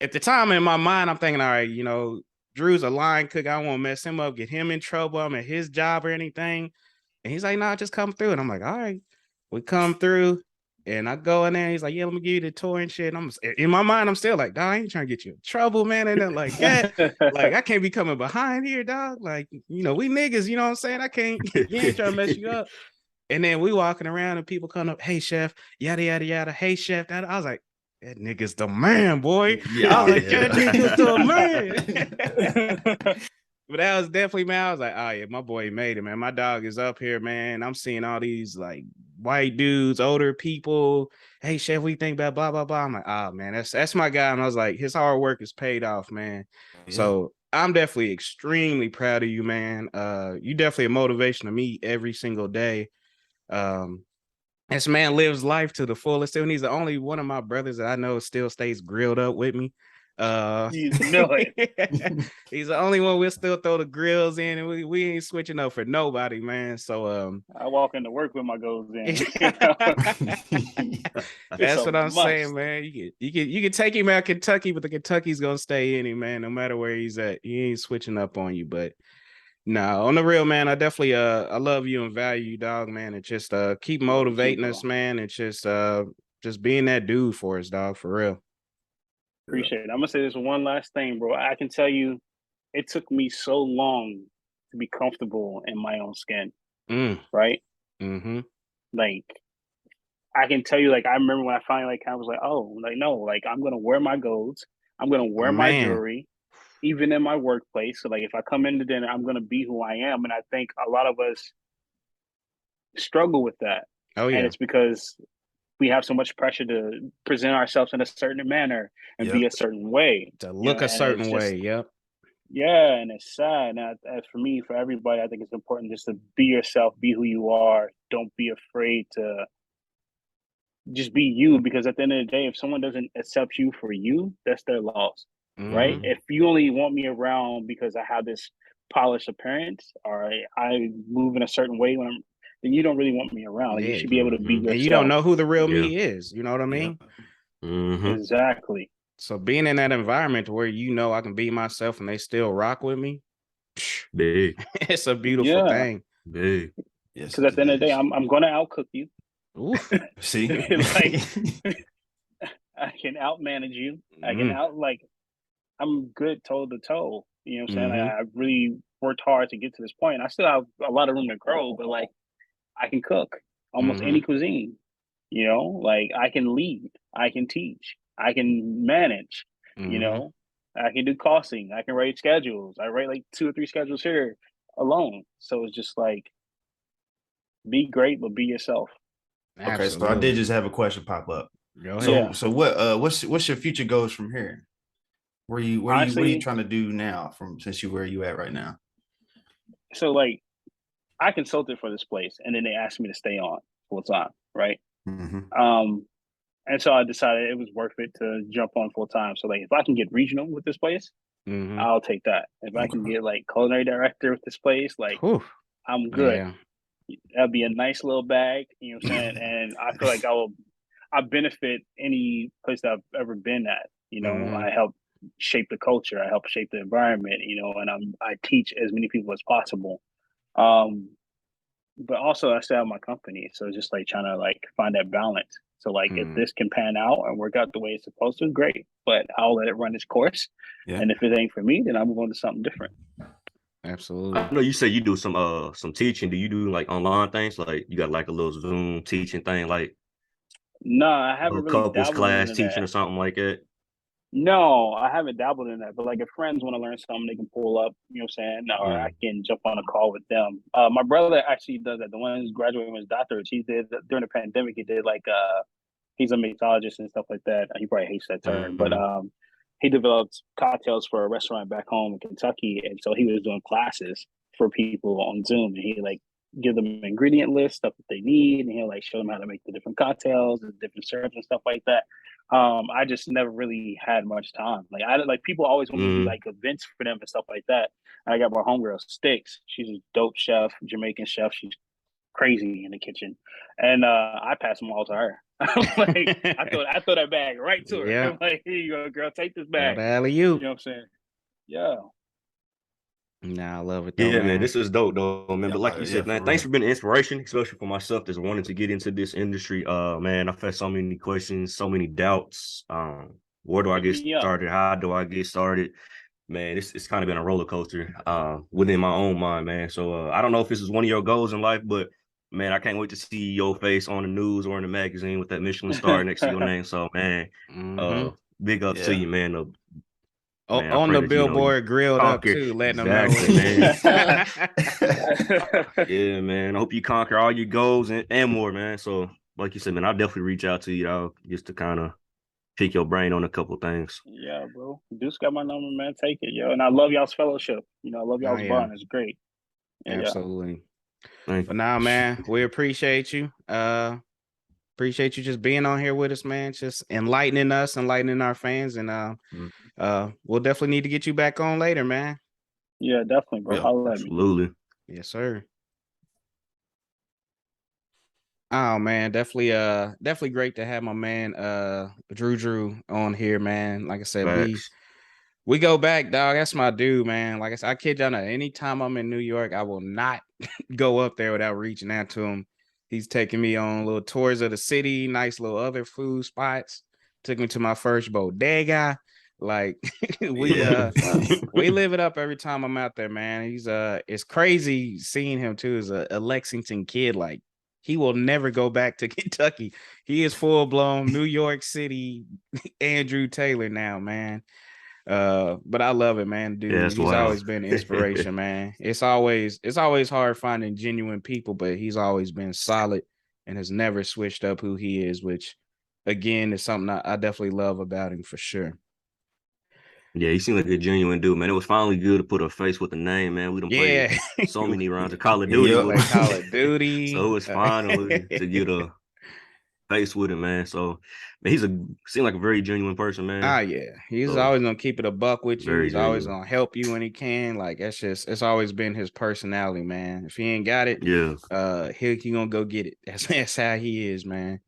at the time in my mind, I'm thinking, all right, you know, Drew's a line cook. I don't want to mess him up, get him in trouble. I'm at his job or anything. And he's like, nah, just come through. And I'm like, all right, we come through. And I go in there. And he's like, yeah, let me give you the tour and shit. And I'm in my mind, I'm still like, dog, I ain't trying to get you in trouble, man. And then like that, like I can't be coming behind here, dog. Like, you know, we niggas, you know what I'm saying? I can't, you ain't trying to mess you up. And then we walking around and people come up, hey chef, yada yada yada. Hey chef, that I was like, that nigga's the man, boy. Yeah, I was like, that nigga's the man. But that was definitely, man. I was like, oh yeah, my boy made it, man. My dog is up here, man. I'm seeing all these like white dudes, older people. Hey, chef, we think about blah blah blah. I'm like, oh man, that's my guy. And I was like, his hard work is paid off, man. Yeah. So I'm definitely extremely proud of you, man. You definitely a motivation to me every single day. This man lives life to the fullest. And he's the only one of my brothers that I know still stays grilled up with me. You know it. He's the only one we'll still throw the grills in, and we ain't switching up for nobody, man. So I walk into work with my goals in. That's what I'm saying, man. You can take him out Kentucky, but the Kentucky's gonna stay in him, man, no matter where he's at. He ain't switching up on you. But no, on the real, man, I definitely I love you and value you, dog, man. And just keep motivating us, man, and just being that dude for us, dog, for real. Appreciate it. I'm gonna say this one last thing, bro. I can tell you, it took me so long to be comfortable in my own skin. Right? Mm-hmm. Like, I can tell you, like, I remember when I finally like kind of was like, oh, like no, like I'm gonna wear my golds, I'm gonna wear my jewelry, even in my workplace. So like, if I come into dinner, I'm gonna be who I am. And I think a lot of us struggle with that. Oh yeah, and it's because we have so much pressure to present ourselves in a certain manner and be a certain way. To look a certain way. Yep. Yeah, and it's sad. And as for me, for everybody, I think it's important just to be yourself, be who you are. Don't be afraid to just be you, because at the end of the day, if someone doesn't accept you for you, that's their loss, right? If you only want me around because I have this polished appearance or I move in a certain way then you don't really want me around. Like, you should be able to be yourself. And you don't know who the real me is. You know what I mean? Exactly. So being in that environment where you know I can be myself and they still rock with me, big. It's a beautiful thing. Big. Because at the end of the day, I'm going to outcook you. See, like, I can outmanage you. I can I'm good toe to toe. You know what I'm saying? I really worked hard to get to this point. I still have a lot of room to grow, but like, I can cook almost any cuisine. You know, like I can lead, I can teach, I can manage. You know, I can do costing, I can write schedules. I write like 2 or 3 schedules here alone. So it's just like, be great, but be yourself. Okay, so I did just have a question pop up. So what's your future goals from here? What are you trying to do now since where you at right now? So like, I consulted for this place, and then they asked me to stay on full time, right? And so I decided it was worth it to jump on full time. So like, if I can get regional with this place, I'll take that. If I can get like culinary director with this place, like I'm good. Yeah. That'd be a nice little bag, you know what I'm saying? And I feel like I benefit any place that I've ever been at. You know, I help shape the culture, I help shape the environment, you know, and I teach as many people as possible. But also I still have my company. So it's just like trying to like find that balance. So like, if this can pan out and work out the way it's supposed to, great. But I'll let it run its course. Yeah. And if it ain't for me, then I'll move on to something different. Absolutely. I know you say you do some teaching. Do you do like online things? Like you got like a little Zoom teaching thing, like no, I haven't really couples class teaching or something like that? No, I haven't dabbled in that. But like, if friends want to learn something, they can pull up, you know what I'm saying? Or I can jump on a call with them. My brother actually does that. The one who's graduating with his doctorate, he did during the pandemic, he did like he's a mixologist and stuff like that. He probably hates that term, but he developed cocktails for a restaurant back home in Kentucky. And so he was doing classes for people on Zoom, and he like give them an ingredient list, stuff that they need, and he'll like show them how to make the different cocktails and different syrups and stuff like that. I just never really had much time. Like people always want me to do like events for them and stuff like that. And I got my homegirl Sticks. She's a dope chef, Jamaican chef. She's crazy in the kitchen, and I pass them all to her. I'm like, I throw that bag right to her. I'm like, here you go, girl, take this bag. You know what I'm saying? Yeah. Nah, I love it though, yeah, man. This is dope though, man. Yeah, but like you said, man, thanks for being an inspiration, especially for myself that's wanting to get into this industry. Man, I've had so many questions, so many doubts. Where do I get started? How do I get started? Man, it's kind of been a roller coaster within my own mind, man. So I don't know if this is one of your goals in life, but man, I can't wait to see your face on the news or in the magazine with that Michelin star next to your name. So man, big ups to you, man. Man, on the billboard, grilled up too, letting them know. Man. Yeah, man. I hope you conquer all your goals and more, man. So, like you said, man, I'll definitely reach out to you, dog, just to kind of pick your brain on a couple things. Yeah, bro. Deuce got my number, man. Take it, yo. And I love y'all's fellowship. You know, I love y'all's bond. It's great. Absolutely. But now, man, we appreciate you. Appreciate you just being on here with us, man. Just enlightening us, enlightening our fans, and we'll definitely need to get you back on later, man. Yeah, definitely, bro. Yeah, absolutely. Yes, sir. Oh man, definitely great to have my man Drew on here, man. Like I said, we go back, dog. That's my dude, man. Like I said, I kid you not, anytime I'm in New York, I will not go up there without reaching out to him. He's taking me on little tours of the city, nice little other food spots. Took me to my first bodega. Like we live it up every time I'm out there, man. He's it's crazy seeing him too as a Lexington kid. Like he will never go back to Kentucky. He is full blown New York City Andrew Taylor now, man. But I love it, man, dude. Yeah, he's always been an inspiration, man. It's always hard finding genuine people, but he's always been solid and has never switched up who he is, which again is something I definitely love about him for sure. Yeah, he seemed like a genuine dude, man. It was finally good to put a face with a name, man. We done played so many rounds of Call of Duty. Call of Duty. So it was finally to get a face with him, man. So man, seemed like a very genuine person, man. Yeah. He's always gonna keep it a buck with you. He's always gonna help you when he can. Like it's always been his personality, man. If he ain't got it, he gonna go get it. That's how he is, man.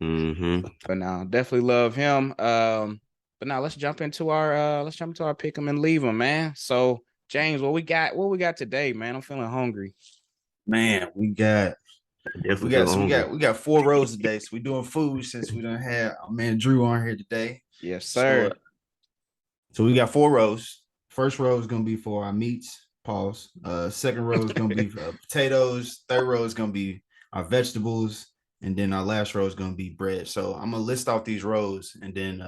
But now definitely love him. But now let's jump into our pick 'em and leave 'em, man. So James, what we got today, man? I'm feeling hungry. Man, we got 4 rows today. So we're doing food since we don't have our man Drew on here today. Yes, sir. So we got 4 rows. First row is gonna be for our meats. Pause. Second row is gonna be potatoes. Third row is gonna be our vegetables, and then our last row is gonna be bread. So I'm gonna list off these rows, and then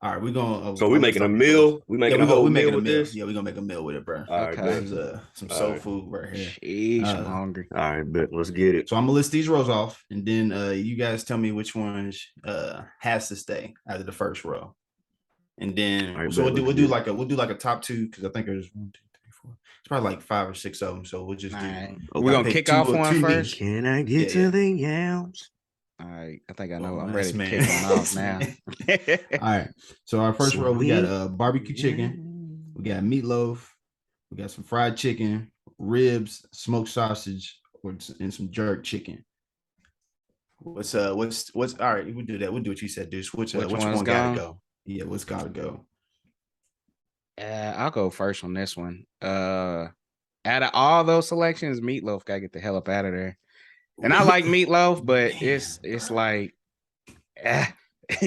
all right, we're gonna. So we're making a meal. We're making a whole meal with this. Yeah, we're gonna make a meal with it, bro. All right, there's some soul food right here. Jeez, I'm hungry. All right, bet. Let's get it. So I'm gonna list these rows off, and then you guys tell me which ones has to stay out of the first row, and then we'll do like a top 2 because I think there's 1, 2, 3, 4. It's probably like 5 or 6 of them. So we'll just we're gonna kick off one first. Can I get to the yams? All right, I think I know. I'm ready to kick one off now. All right. So our first row, we got barbecue chicken, we got meatloaf, we got some fried chicken, ribs, smoked sausage, and some jerk chicken. What's all right? We'll do that. We'll do what you said, Deuce. Which one gotta go? Yeah, what's gotta go? I'll go first on this one. Out of all those selections, meatloaf gotta get the hell up out of there. And I like meatloaf, but it's like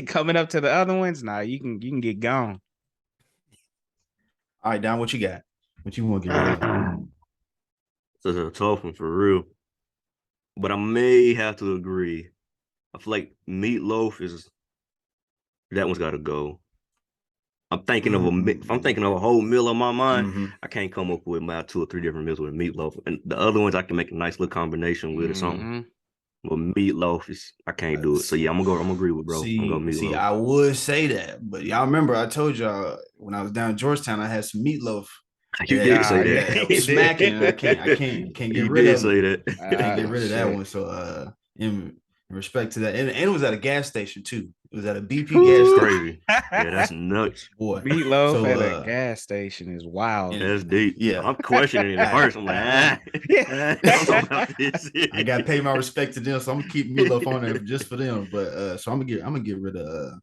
coming up to the other ones. Nah, you can get gone. All right, Don, what you got? What you want to get rid of? This is a tough one for real, but I may have to agree. I feel like meatloaf that one's got to go. If I'm thinking of a whole meal on my mind, I can't come up with about 2 or 3 different meals with meatloaf. And the other ones I can make a nice little combination with or something. But meatloaf I can't do it. So yeah, I'm gonna agree with bro. I'm gonna meatloaf. See, I would say that, but y'all remember I told y'all when I was down in Georgetown, I had some meatloaf. You did say that. I was smacking. I can't get rid of it. I can't get rid of that one. So in respect to that, and it was at a gas station too. It was at a BP gas station. Crazy. Yeah, that's nuts. Boy, meatloaf at a gas station is wild. That's deep. Yeah, I'm questioning it at first. I'm like, I don't know about this. I gotta pay my respect to them, so I'm gonna keep meatloaf on there just for them. But so I'm gonna get rid of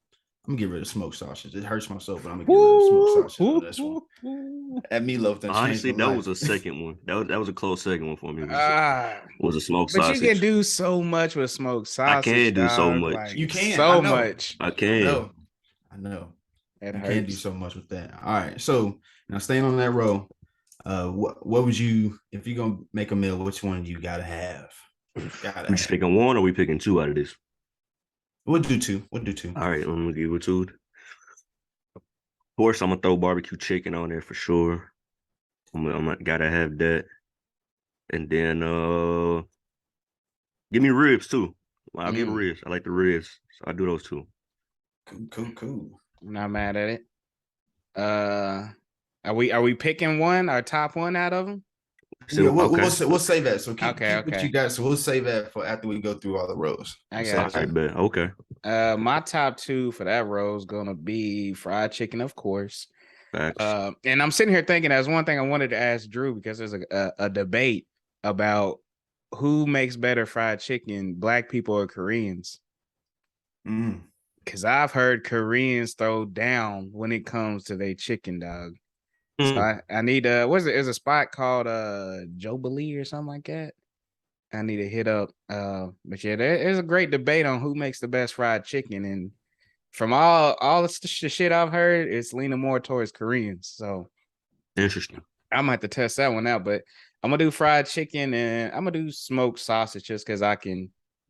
smoked sausage. It hurts my soul, but I'm gonna get rid of smoked sausage on this one. That meatloaf. Honestly, that was a second one. That was a close second one for me. Was a smoked but sausage. You can do so much with smoked sausage. I can do so much. Like, you can so much. I can. I know. You can do so much with that. All right. So now staying on that row, what would you, if you're gonna make a meal, which one you gotta have? We just picking one, or we picking two out of this? We'll do two. All right, I'm gonna give it two. Of course, I'm gonna throw barbecue chicken on there for sure. I'm gotta have that, and then give me ribs too. I'll give ribs. I like the ribs, so I do those two. Cool. I'm not mad at it. Are we picking one, our top one out of them? So yeah, we'll save that. So keep what you got. So we'll save that for after we go through all the rows. I got you. Okay. My top two for that row is gonna be fried chicken, of course. Facts. And I'm sitting here thinking that's one thing I wanted to ask Drew, because there's a debate about who makes better fried chicken, Black people or Koreans. Because I've heard Koreans throw down when it comes to their chicken, dog. So I need there's a spot called Jubilee or something like that. I need to hit up. But yeah, there's a great debate on who makes the best fried chicken, and from all the shit I've heard, it's leaning more towards Koreans. So interesting. I'm gonna have to test that one out. But I'm gonna do fried chicken, and I'm gonna do smoked sausage just because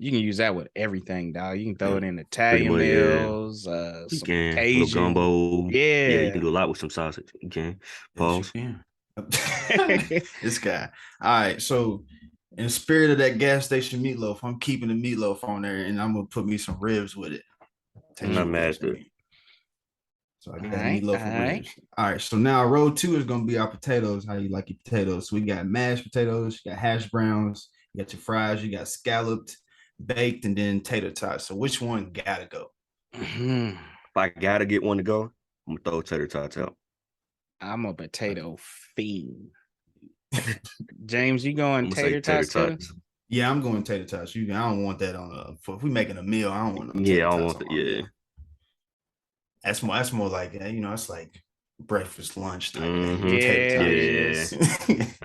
you can use that with everything, dog. You can throw it in Italian meals, some Cajun gumbo. Yeah, you can do a lot with some sausage. You can. Pause. This guy. All right, so in the spirit of that gas station meatloaf, I'm keeping the meatloaf on there, and I'm gonna put me some ribs with it. I'm not mad at it. So I got meatloaf and ribs. All right, so now row two is gonna be our potatoes. How you like your potatoes? So we got mashed potatoes, you got hash browns, you got your fries, you got scalloped, baked, and then tater tots. So which one gotta go? If I gotta get one to go, I'm gonna throw tater tots out. I'm a potato fiend. James, you going tater tots? Yeah, I'm going tater tots. I don't want that on if we making a meal. I don't want no tater tots. I don't want that. Yeah, that's more like it's like breakfast, lunch type.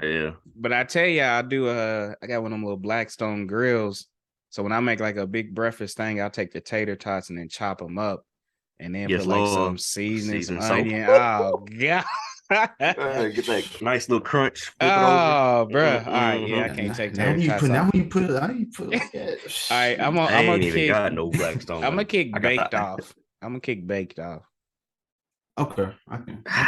Yeah. But I tell you, I got one of them little Blackstone grills. So when I make like a big breakfast thing, I'll take the tater tots and then chop them up, and then put like some seasoning, some onion. Oh god. Get that nice little crunch. Oh, bro. All right, yeah, I can't take tater tots. Now when you put it like that. All right, I'm gonna kick. Got no Blackstone. I'm gonna kick baked off. I'm gonna kick baked off. Okay, I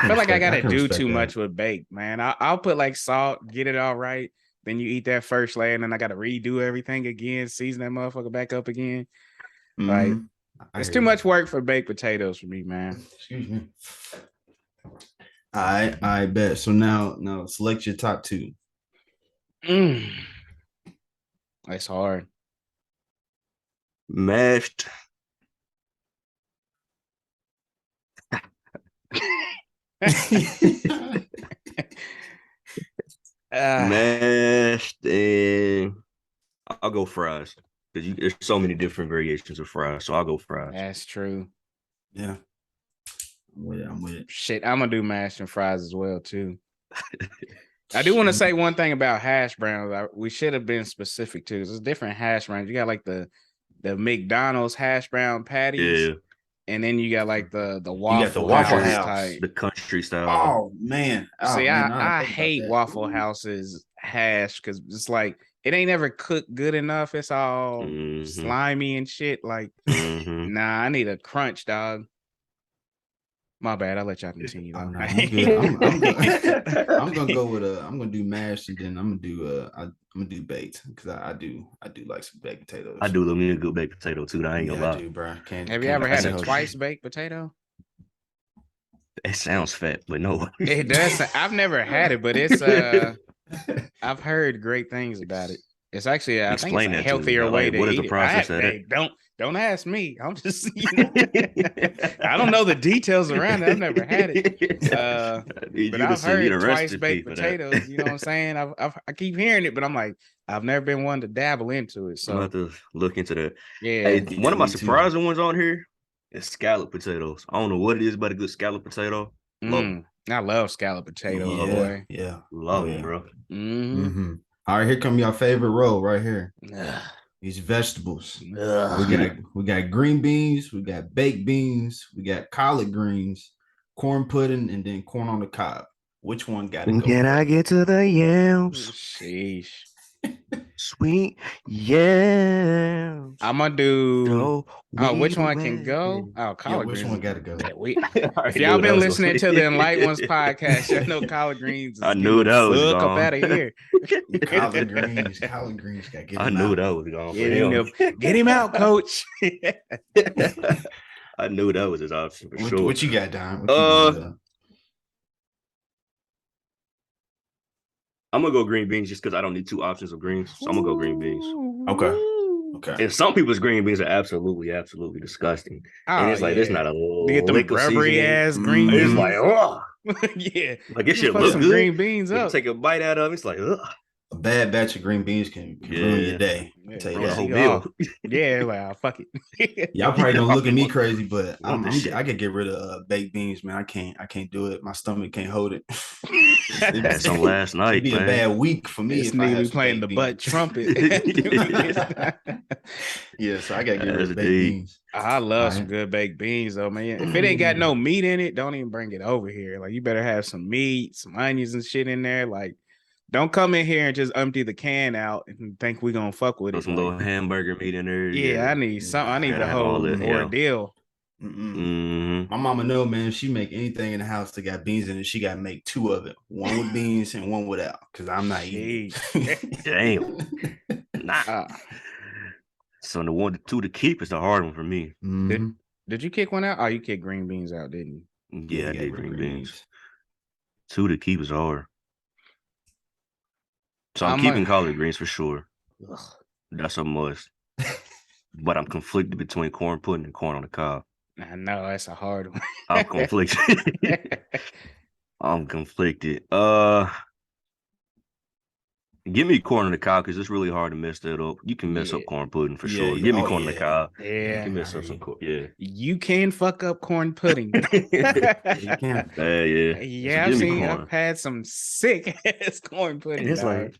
feel like I gotta do too much with baked, man. I'll put like salt, get it all right. Then you eat that first layer, and then I gotta redo everything again, season that motherfucker back up again. Like it's too much work for baked potatoes for me, man. Excuse me. I bet. So now select your top two. That's hard. Mashed. Mashed, and I'll go fries because there's so many different variations of fries. So I'll go fries. That's true. Yeah. I'm with it. Shit, I'm gonna do mashed and fries as well too. I do want to say one thing about hash browns. We should have been specific too. There's different hash browns. You got like the McDonald's hash brown patties, and then you got like the Waffle House type, the country style. Oh man! I hate Waffle House's hash because it's like it ain't ever cooked good enough. It's all slimy and shit. Like, nah, I need a crunch, dog. My bad. I'll let y'all continue. I'm gonna go with I'm gonna do mashed, and then I'm gonna do baked because I do like some baked potatoes. I do love me a good baked potato too. I ain't gonna lie. I do, bro. Have you ever had a twice baked potato? It sounds fat, but no. It does. I've never had it, but it's I've heard great things about it. It's actually, I think it's Explain a that to me. healthier way Like, to what is the eat it. process of Hey, that? don't ask me. I'm just, I don't know the details around it. I've never had it. Need But you to I've send me heard the twice recipe baked for that. potatoes. You know what I'm saying? I keep hearing it, but I'm like, I've never been one to dabble into it. I'm gonna So have to look into that. yeah, Hey, one of my me too. surprising ones on here is scallop potatoes. I don't know what it is about a good scallop potato. Love them. I love scallop potatoes, boy. Yeah. Love them, bro. Mm-hmm. All right, here come your favorite roll right here. Ugh. These vegetables. Ugh. We got green beans, we got baked beans, we got collard greens, corn pudding, and then corn on the cob. Which one got to go? Can I get to the yams? Sheesh. Sweet yams. I'm gonna do. Oh, which one can Away. go? Oh, Yeah, collard which greens. one got to go? If y'all been listening to the Enlightened Ones podcast, y'all know collard greens I is knew getting that was fuck up gone. out of here. Collard greens got to get I him knew out. that was gone for Get him, him. get him out, coach. I knew that was his option for sure. What you got, Don? What you got? I'm gonna go green beans just because I don't need two options of greens. So I'm gonna go green beans. Okay. And some people's green beans are absolutely disgusting. And it's like there's not a You get them lick of rubbery seasoning. ass green It's beans. like, oh, Yeah, like it should fuck look some good. green beans When you up. take a bite out of it, it's like, ugh. A bad batch of green beans can ruin your day. I'll tell you Ruin the that. whole meal. Yeah, well, fuck it. Y'all probably gonna look at me crazy, but Shit. I could get rid of baked beans, man. I can't do it. My stomach can't hold it. Had some last night, It'd be man. a bad week for me This if I nigga had be some playing the baked butt beans. trumpet. Yeah, so I gotta get rid That's of baked deep. beans. I love All some right. good baked beans though, man. If it ain't got no meat in it, don't even bring it over here. Like you better have some meat, some onions and shit in there. Like, don't come in here and just empty the can out and think we gonna fuck with Put it. some Like, little hamburger meat in there. yeah, I need some. I need Gotta the have all whole that, yeah. ordeal. Mm-hmm. My mama know, man. If she make anything in the house that got beans in it, she gotta make two of it. One with beans and one without. Because I'm not eating it. Damn. Nah. So the two to keep is the hard one for me. Did you kick one out? Oh, you kicked green beans out, didn't you? Yeah, I did green beans. Two to keep is hard. So I'm keeping collard greens for sure. Ugh. That's a must. But I'm conflicted between corn pudding and corn on the cob. I know that's a hard one. I'm conflicted. I'm conflicted. Give me corn on the cob because it's really hard to mess that up. You can mess up corn pudding for sure. Give me corn on the cob. Yeah, you can mess up some corn. Yeah, you can fuck up corn pudding. You can. Yeah, So I've had some sick ass corn pudding. It's like,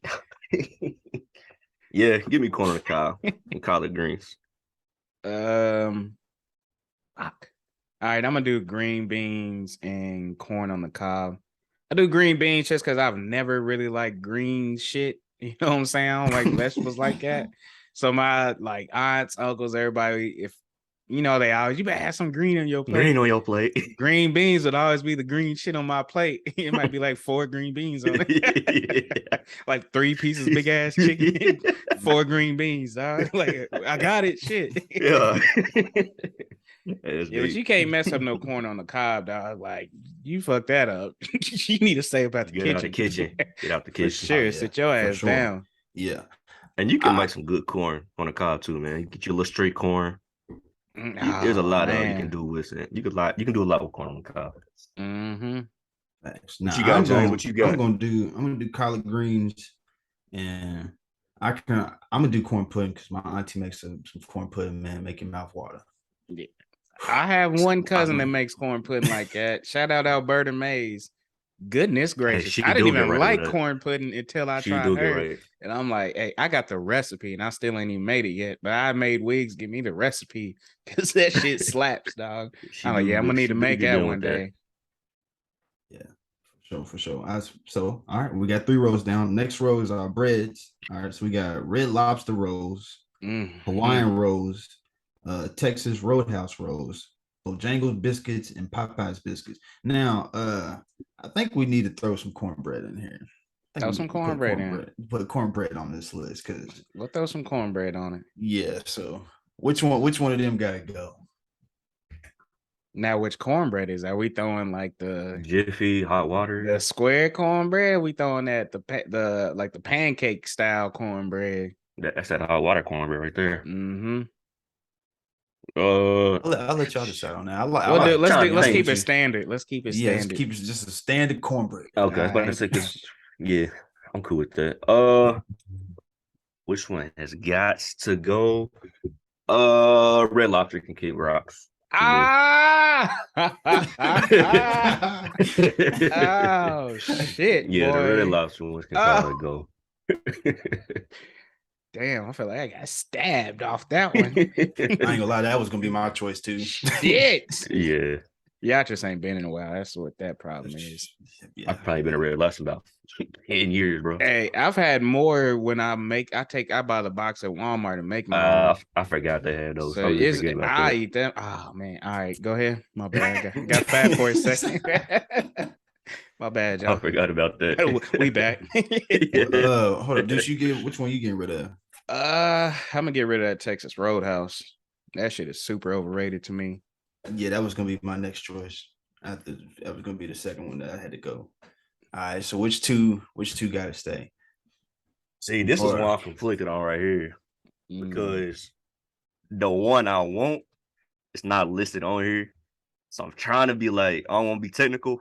yeah, give me corn on the cob and collard greens. Fuck. All right, I'm gonna do green beans and corn on the cob. I do green beans just because I've never really liked green shit. You know what I'm saying? I don't like vegetables like that. So my like aunts, uncles, everybody, if you know, they always, you better have some green on your plate. Green on your plate. Green beans would always be the green shit on my plate. It might be like 4 green beans on it. Like 3 pieces of big ass chicken, 4 green beans, dog. Like I got it, shit. Yeah. Yeah, but you can't mess up no corn on the cob, dog. Like you fucked that up. You need to stay about the kitchen. Out the kitchen. Get out the kitchen. For sure. Sit your ass down. Yeah. And you can make some good corn on the cob too, man. You get your little straight corn. There's a lot of you can do with it. You can do a lot with corn on the cob. Mm-hmm. Now, what you got, James? What you got? I'm gonna do collard greens, and I'm gonna do corn pudding because my auntie makes some corn pudding, man, make your mouth water. Yeah. I have one cousin that makes corn pudding like that. Shout out Alberta Mays. Goodness gracious. Hey, I didn't even like corn pudding until I tried her. Right. And I'm like, hey, I got the recipe and I still ain't even made it yet. But I made Wiggs give me the recipe because that shit slaps, dog. I'm like, yeah, I'm gonna need to make that one day. Yeah, for sure. So all right, we got 3 rows down. Next row is our breads. All right, so we got Red Lobster rolls, Hawaiian rolls, Texas Roadhouse rolls, Bojangles biscuits, and Popeyes biscuits. Now, I think we need to throw some cornbread in here. Throw some cornbread in. Put cornbread on this list because we'll throw some cornbread on it. Yeah. So which one of them gotta go? Now, which cornbread is? Are we throwing like the Jiffy hot water? The square cornbread? We throwing that the like the pancake style cornbread? That's that hot water cornbread right there. Mm-hmm. I'll let y'all decide on that. Let's keep it standard. Let's keep it standard. Let's keep it just a standard cornbread. Okay, I was about to say yeah, I'm cool with that. Which one has got to go? Red Lobster can keep rocks. Ah! Oh shit! Yeah, boy. the Red Lobster ones can probably go. Damn, I feel like I got stabbed off that one. I ain't gonna lie, that was gonna be my choice too. Shit. Yeah. Y'all just ain't been in a while. That's what that problem is. Yeah. I've probably been a Red Lobster about 10 years, bro. Hey, I've had more when I buy the box at Walmart and make my own. I forgot they had those. So I eat them. Oh man. All right, go ahead. My bad. Got fat for a second. My bad, y'all. I forgot about that. We back. Hold up. Which one you getting rid of? I'm gonna get rid of that Texas Roadhouse. That shit is super overrated to me. Yeah, that was gonna be my next choice. That was gonna be the second one that I had to go. All right, so which two gotta stay? See, this is one I'm conflicted on right here. Because the one I want is not listed on here. So I'm trying to be like, I don't want to be technical.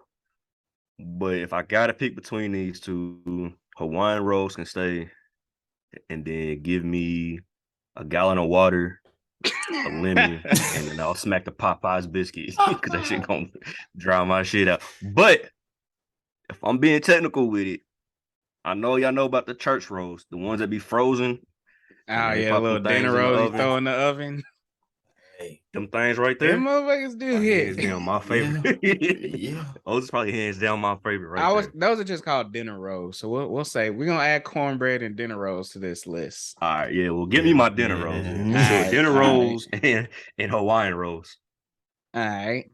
But if I gotta pick between these two, Hawaiian rolls can stay, and then give me a gallon of water, a lemon, and then I'll smack the Popeyes biscuit because that shit gonna dry my shit out. But if I'm being technical with it, I know y'all know about the church rolls, the ones that be frozen. Oh yeah, a little dinner roll you throw in the oven. Hey, them things right there. Them motherfuckers do hit. Hands down my favorite. Yeah. Those is probably hands down my favorite there. Those are just called dinner rolls. So we'll say we're gonna add cornbread and dinner rolls to this list. All right, yeah. Well, give me my dinner rolls. So dinner rolls and Hawaiian rolls. All right.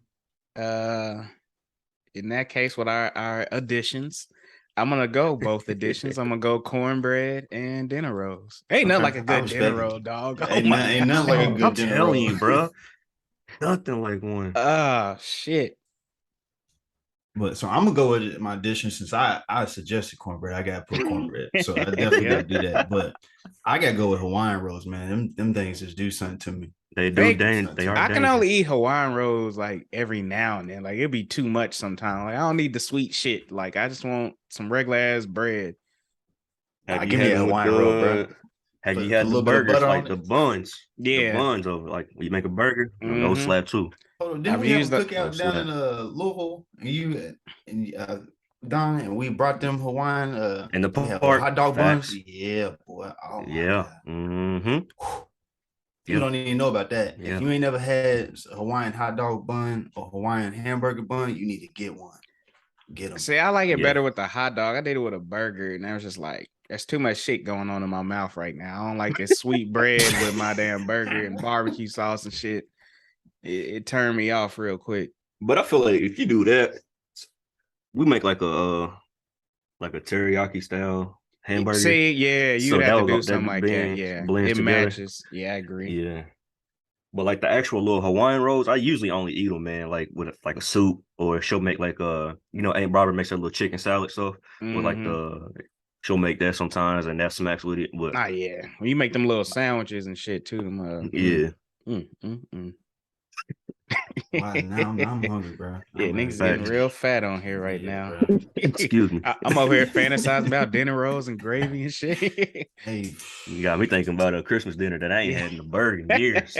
In that case, with our additions, I'm gonna go both additions. I'm gonna go cornbread and dinner rolls. Ain't nothing like a good dinner roll, dog. Ain't nothing like a good dinner roll. I'm telling you, bro. Nothing like one. Oh shit. But so I'm gonna go with my addition since I suggested cornbread. I gotta put cornbread, so I definitely gotta do that. But I gotta go with Hawaiian rolls, man. Them things just do something to me. They do. They are. I can only eat Hawaiian rolls like every now and then. Like it'd be too much sometimes. Like I don't need the sweet shit. Like I just want some regular ass bread. Give me a Hawaiian roll, bro. Have you had the burgers, like the buns? Yeah, the buns over. Like when you make a burger, those slap too. Oh, didn't we have a cookout down in Louisville? And Don, and we brought them Hawaiian in the park hot dog buns. Yeah, boy. Oh, yeah. You don't even know about that. Yeah. If you ain't never had a Hawaiian hot dog bun or Hawaiian hamburger bun, you need to get one. Get them. See, I like it better with the hot dog. I did it with a burger, and I was just like, there's too much shit going on in my mouth right now. I don't like this sweet bread with my damn burger and barbecue sauce and shit. It turned me off real quick. But I feel like if you do that, we make like a teriyaki style hamburger. See, yeah, you have to do something like that. Yeah, it matches. Yeah, I agree. Yeah, but like the actual little Hawaiian rolls, I usually only eat them, man, like with like a soup, or she'll make like Aunt Barbara makes a little chicken salad stuff with like she'll make that sometimes, and that smacks with it. But yeah, when you make them little sandwiches and shit too, Wow, now I'm hungry, bro. Niggas getting real fat on here right now. Excuse me. I'm over here fantasizing about dinner rolls and gravy and shit. Hey, you got me thinking about a Christmas dinner that I ain't had in a burger in years.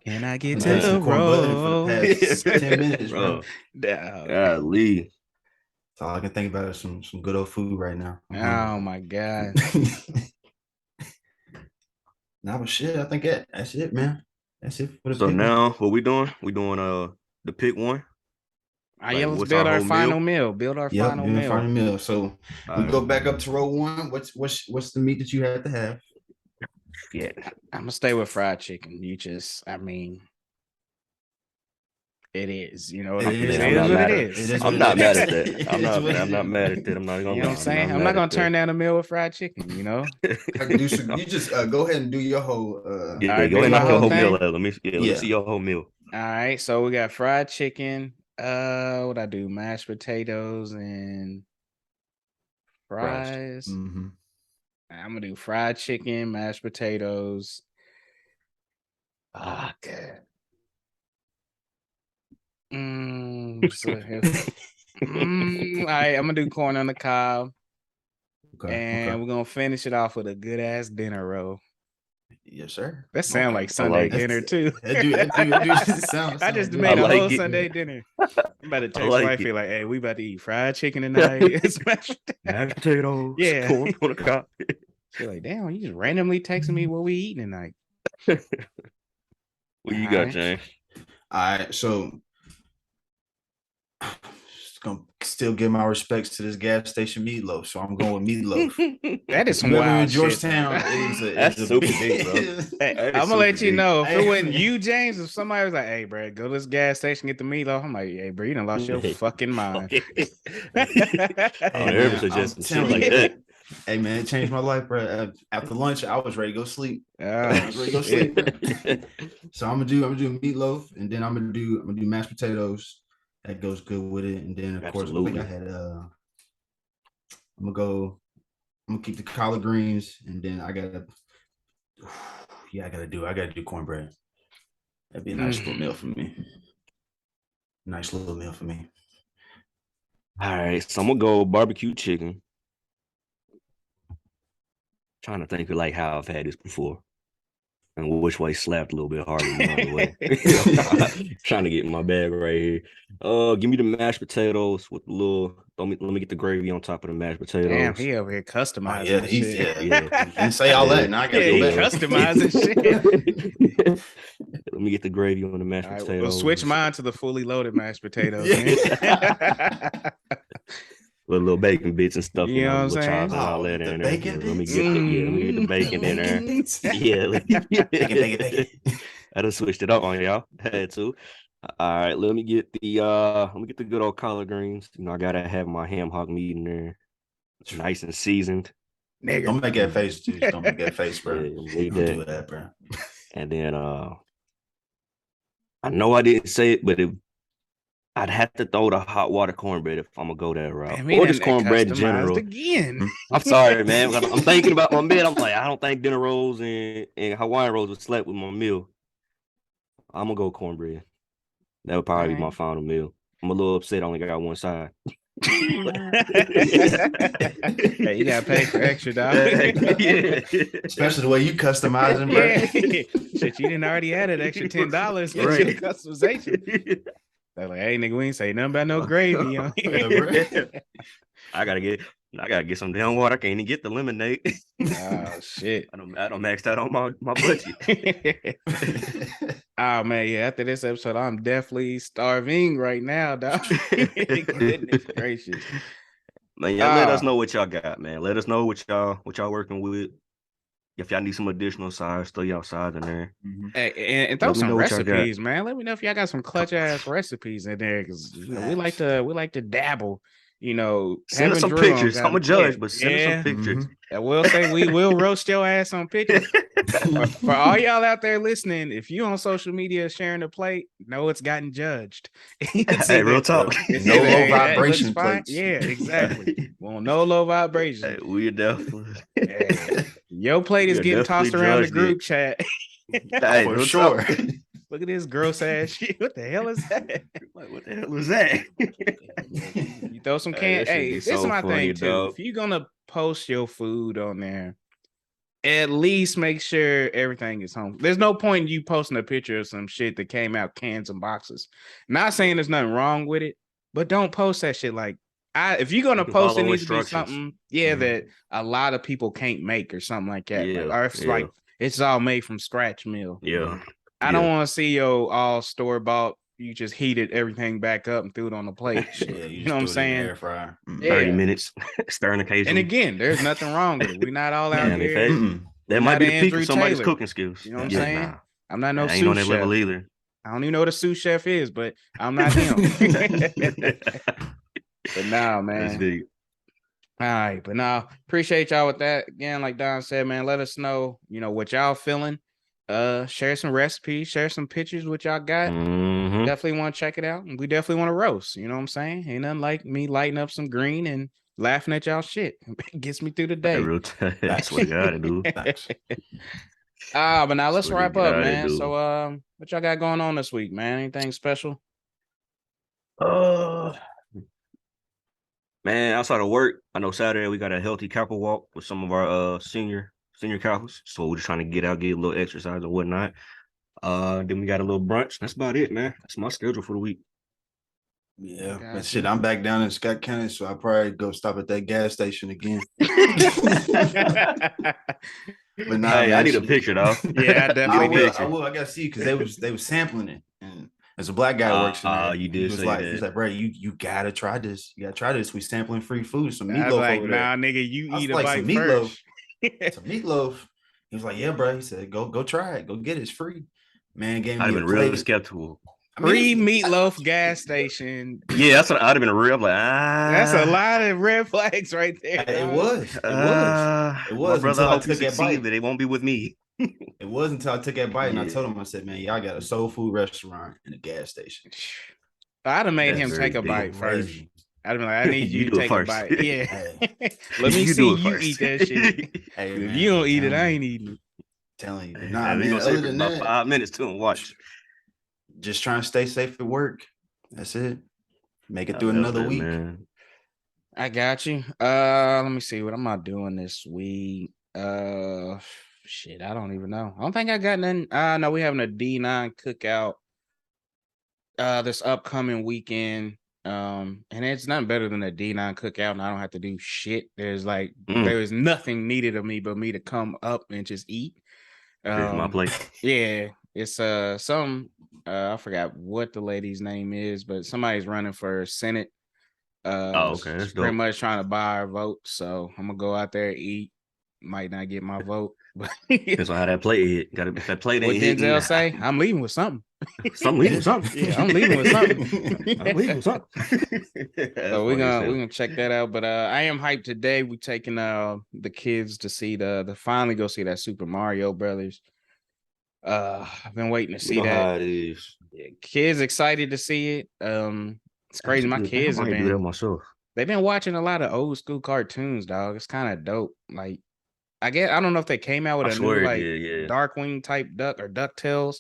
Can I get to the roll? For the past 10 minutes, bro. Golly. That's all I can think about is some good old food right now. Oh my god. Nah, but shit, I think that's it, man. That's it for the So now what we doing? We doing the pick one. Let's build our final meal. Build our final meal. So we go back up to row one. What's the meat that you had to have? Yeah, I'm gonna stay with fried chicken. It is, it is. I'm not mad at that. I'm not mad at that. I'm not gonna. You know what I'm saying? I'm not gonna turn down a meal with fried chicken. I can do some, you just go ahead and do your whole. Go ahead and knock your whole meal out. Let me see your whole meal. All All right, so we got fried chicken. What I do? Mashed potatoes and fries. Mm-hmm. I'm gonna do fried chicken, mashed potatoes. Ah, good. All right, I'm gonna do corn on the cob. And we're gonna finish it off with a good ass dinner roll. Yes, sir. That sounds like Sunday dinner too. I just made a whole Sunday dinner. I'm about to text wifey like, "Hey, we about to eat fried chicken tonight. Mashed potatoes. Yeah. Corn on the cob." She's like, "Damn, you just randomly texting me what we eating tonight." What you got, James? All right, so just gonna still give my respects to this gas station meatloaf. So I'm going with meatloaf. That is some wild in Georgetown. That's super big, bro. Hey, I'm gonna let you know if it wasn't you, James. If somebody was like, "Hey, bro, go to this gas station get the meatloaf," I'm like, "Hey, bro, you done lost your fucking mind." Ever suggesting shit like that. Hey man, it changed my life, bro. After lunch, I was ready to go sleep. I was ready to go sleep. So I'm gonna do meatloaf, and then I'm gonna do mashed potatoes. That goes good with it, and then of course I think I had I'm gonna keep the collard greens, and then I gotta do cornbread. That'd be a nice little meal for me. Nice little meal for me. All right, so I'm gonna go barbecue chicken. Trying to think of like how I've had this before. And which way slapped a little bit harder than the other way. Trying to get in my bag right here. Give me the mashed potatoes with the little. Let me get the gravy on top of the mashed potatoes. Damn, he over here customizing. And say all that. Now I gotta go back. Customizing shit. Let me get the gravy on the mashed potatoes. We'll switch mine to the fully loaded mashed potatoes. With little bacon bits and stuff, you know what I'm saying? And all that in there. Bacon Let me get the bacon in there. Bacon. I done switched it up on y'all. Had to. All right, let me get the good old collard greens. You know, I gotta have my ham hock meat in there. It's nice and seasoned. Nigga. Don't make that face, dude. Don't make that face, bro. Yeah, don't do that, bro. And then I know I didn't say it, but I'd have to throw the hot water cornbread if I'm gonna go that route. Or just cornbread in general. Again. I'm sorry, man. I'm thinking about my meal. I'm like, I don't think dinner rolls and Hawaiian rolls would slap with my meal. I'm gonna go cornbread. That would probably be my final meal. I'm a little upset I only got one side. Hey, you gotta pay for extra, dog. Especially the way you customize them, bro. Shit, you didn't already add an extra $10 for your customization. They're like, hey, nigga, we ain't say nothing about no gravy on here. I gotta get some damn water. I can't even get the lemonade. Oh shit! I don't maxed out on my budget. Oh man, yeah. After this episode, I'm definitely starving right now, dog. Goodness gracious, man. Y'all let us know what y'all got, man. Let us know what y'all working with. If y'all need some additional sides, throw y'all sides in there. Hey, and throw some recipes, man. Let me know if y'all got some clutch ass recipes in there, because we like to dabble. You know, send us some pictures. I'm a judge, but send us some pictures. I will say we will roast your ass on pictures. For all y'all out there listening, if you on social media sharing a plate, know it's gotten judged. Hey, real talk. No low vibration plates. Yeah, exactly. Well, no low vibration. Hey, we definitely. Your plate is getting tossed around the group chat. Hey, for sure. Look at this gross ass shit. What the hell is that? Like, what the hell is that? You throw some can. Hey, this is my thing too. If you're gonna post your food on there, at least make sure everything is home. There's no point in you posting a picture of some shit that came out cans and boxes. Not saying there's nothing wrong with it, but don't post that shit. Like, if you're gonna post, it needs to be something, that a lot of people can't make or something like that. Yeah, or if it's like it's all made from scratch meal. Yeah. I don't want to see your all store bought. You just heated everything back up and threw it on the plate. You know what I'm saying? Air fryer. 30 minutes, stirring occasionally. And again, there's nothing wrong with it. We're not all out here. That might be the peak of somebody's cooking skills. You know what I'm saying? Nah. I'm not no sous chef. Ain't on that level either. I don't even know what a sous chef is, but I'm not him. But nah, man. That's big. All right, but now appreciate y'all with that. Again, like Don said, man, let us know, what y'all feeling. share some recipes, share some pictures what y'all got. Definitely want to check it out. And we definitely want to roast. You know what I'm saying? Ain't nothing like me lighting up some green and laughing at y'all shit. It gets me through the day. That's what you gotta do. But now let's wrap up, man. So what y'all got going on this week, man? Anything special? Man, outside of work, I know Saturday we got a healthy Kappa walk with some of our senior Kappas. So we're just trying to get out, get a little exercise and whatnot. Then we got a little brunch. That's about it, man. That's my schedule for the week. Yeah, but shit, I'm back down in Scott County, so I'll probably go stop at that gas station again. But nah, hey, man, I need a picture though. Yeah, I definitely I will. I gotta see because they was sampling it, and as a black guy works in there, you did say like, that. He's like, bro, you gotta try this. You gotta try this. We sampling free food. Some meatloaf I was like, over nah, there. nigga, you eat a like, bite some meatloaf. first. Some meatloaf. He was like, yeah, bro. He said, go try it. Go get it. It's free. Man gave me I'd have been real skeptical. Free meatloaf gas station. Yeah, that's what I'd have been real. I'm like, that's a lot of red flags right there. It was. My brother, I hope you succeed, but it won't be with me. It was until I took that bite and I told him, I said, man, y'all got a soul food restaurant and a gas station. I'd have made him take a bite first. I'd have been like, I need you to take a bite. Yeah. Hey. Let me see you eat that shit. Hey, if man, you don't eat it, I ain't eating it. Telling you. Nah, man, other than that, 5 minutes too and watch. Just trying to stay safe at work. That's it. Make it through another week. Man. I got you. Let me see. What am I doing this week? Shit, I don't even know. I don't think I got nothing. No, we having a D9 cookout this upcoming weekend. And it's nothing better than a D9 cookout, and I don't have to do shit. There's like there is nothing needed of me but me to come up and just eat. Here's my plate. Yeah, it's some I forgot what the lady's name is, but somebody's running for Senate. Okay, that's pretty dope. much trying to buy our vote. So I'm gonna go out there and eat. Might not get my vote, but that's how that plate hit. Got that plate. What Denzel say? I'm leaving with something. I'm leaving with something. Yeah, I'm leaving with something. I'm leaving with something. So we're gonna check that out. But I am hyped today. We taking the kids to see the finally go see that Super Mario Brothers. I've been waiting to see that. How it is. Yeah, kids excited to see it. It's crazy. My kids have been do that myself. They've been watching a lot of old school cartoons, dog. It's kind of dope. Like, I don't know if they came out with a new like Darkwing type duck or DuckTales,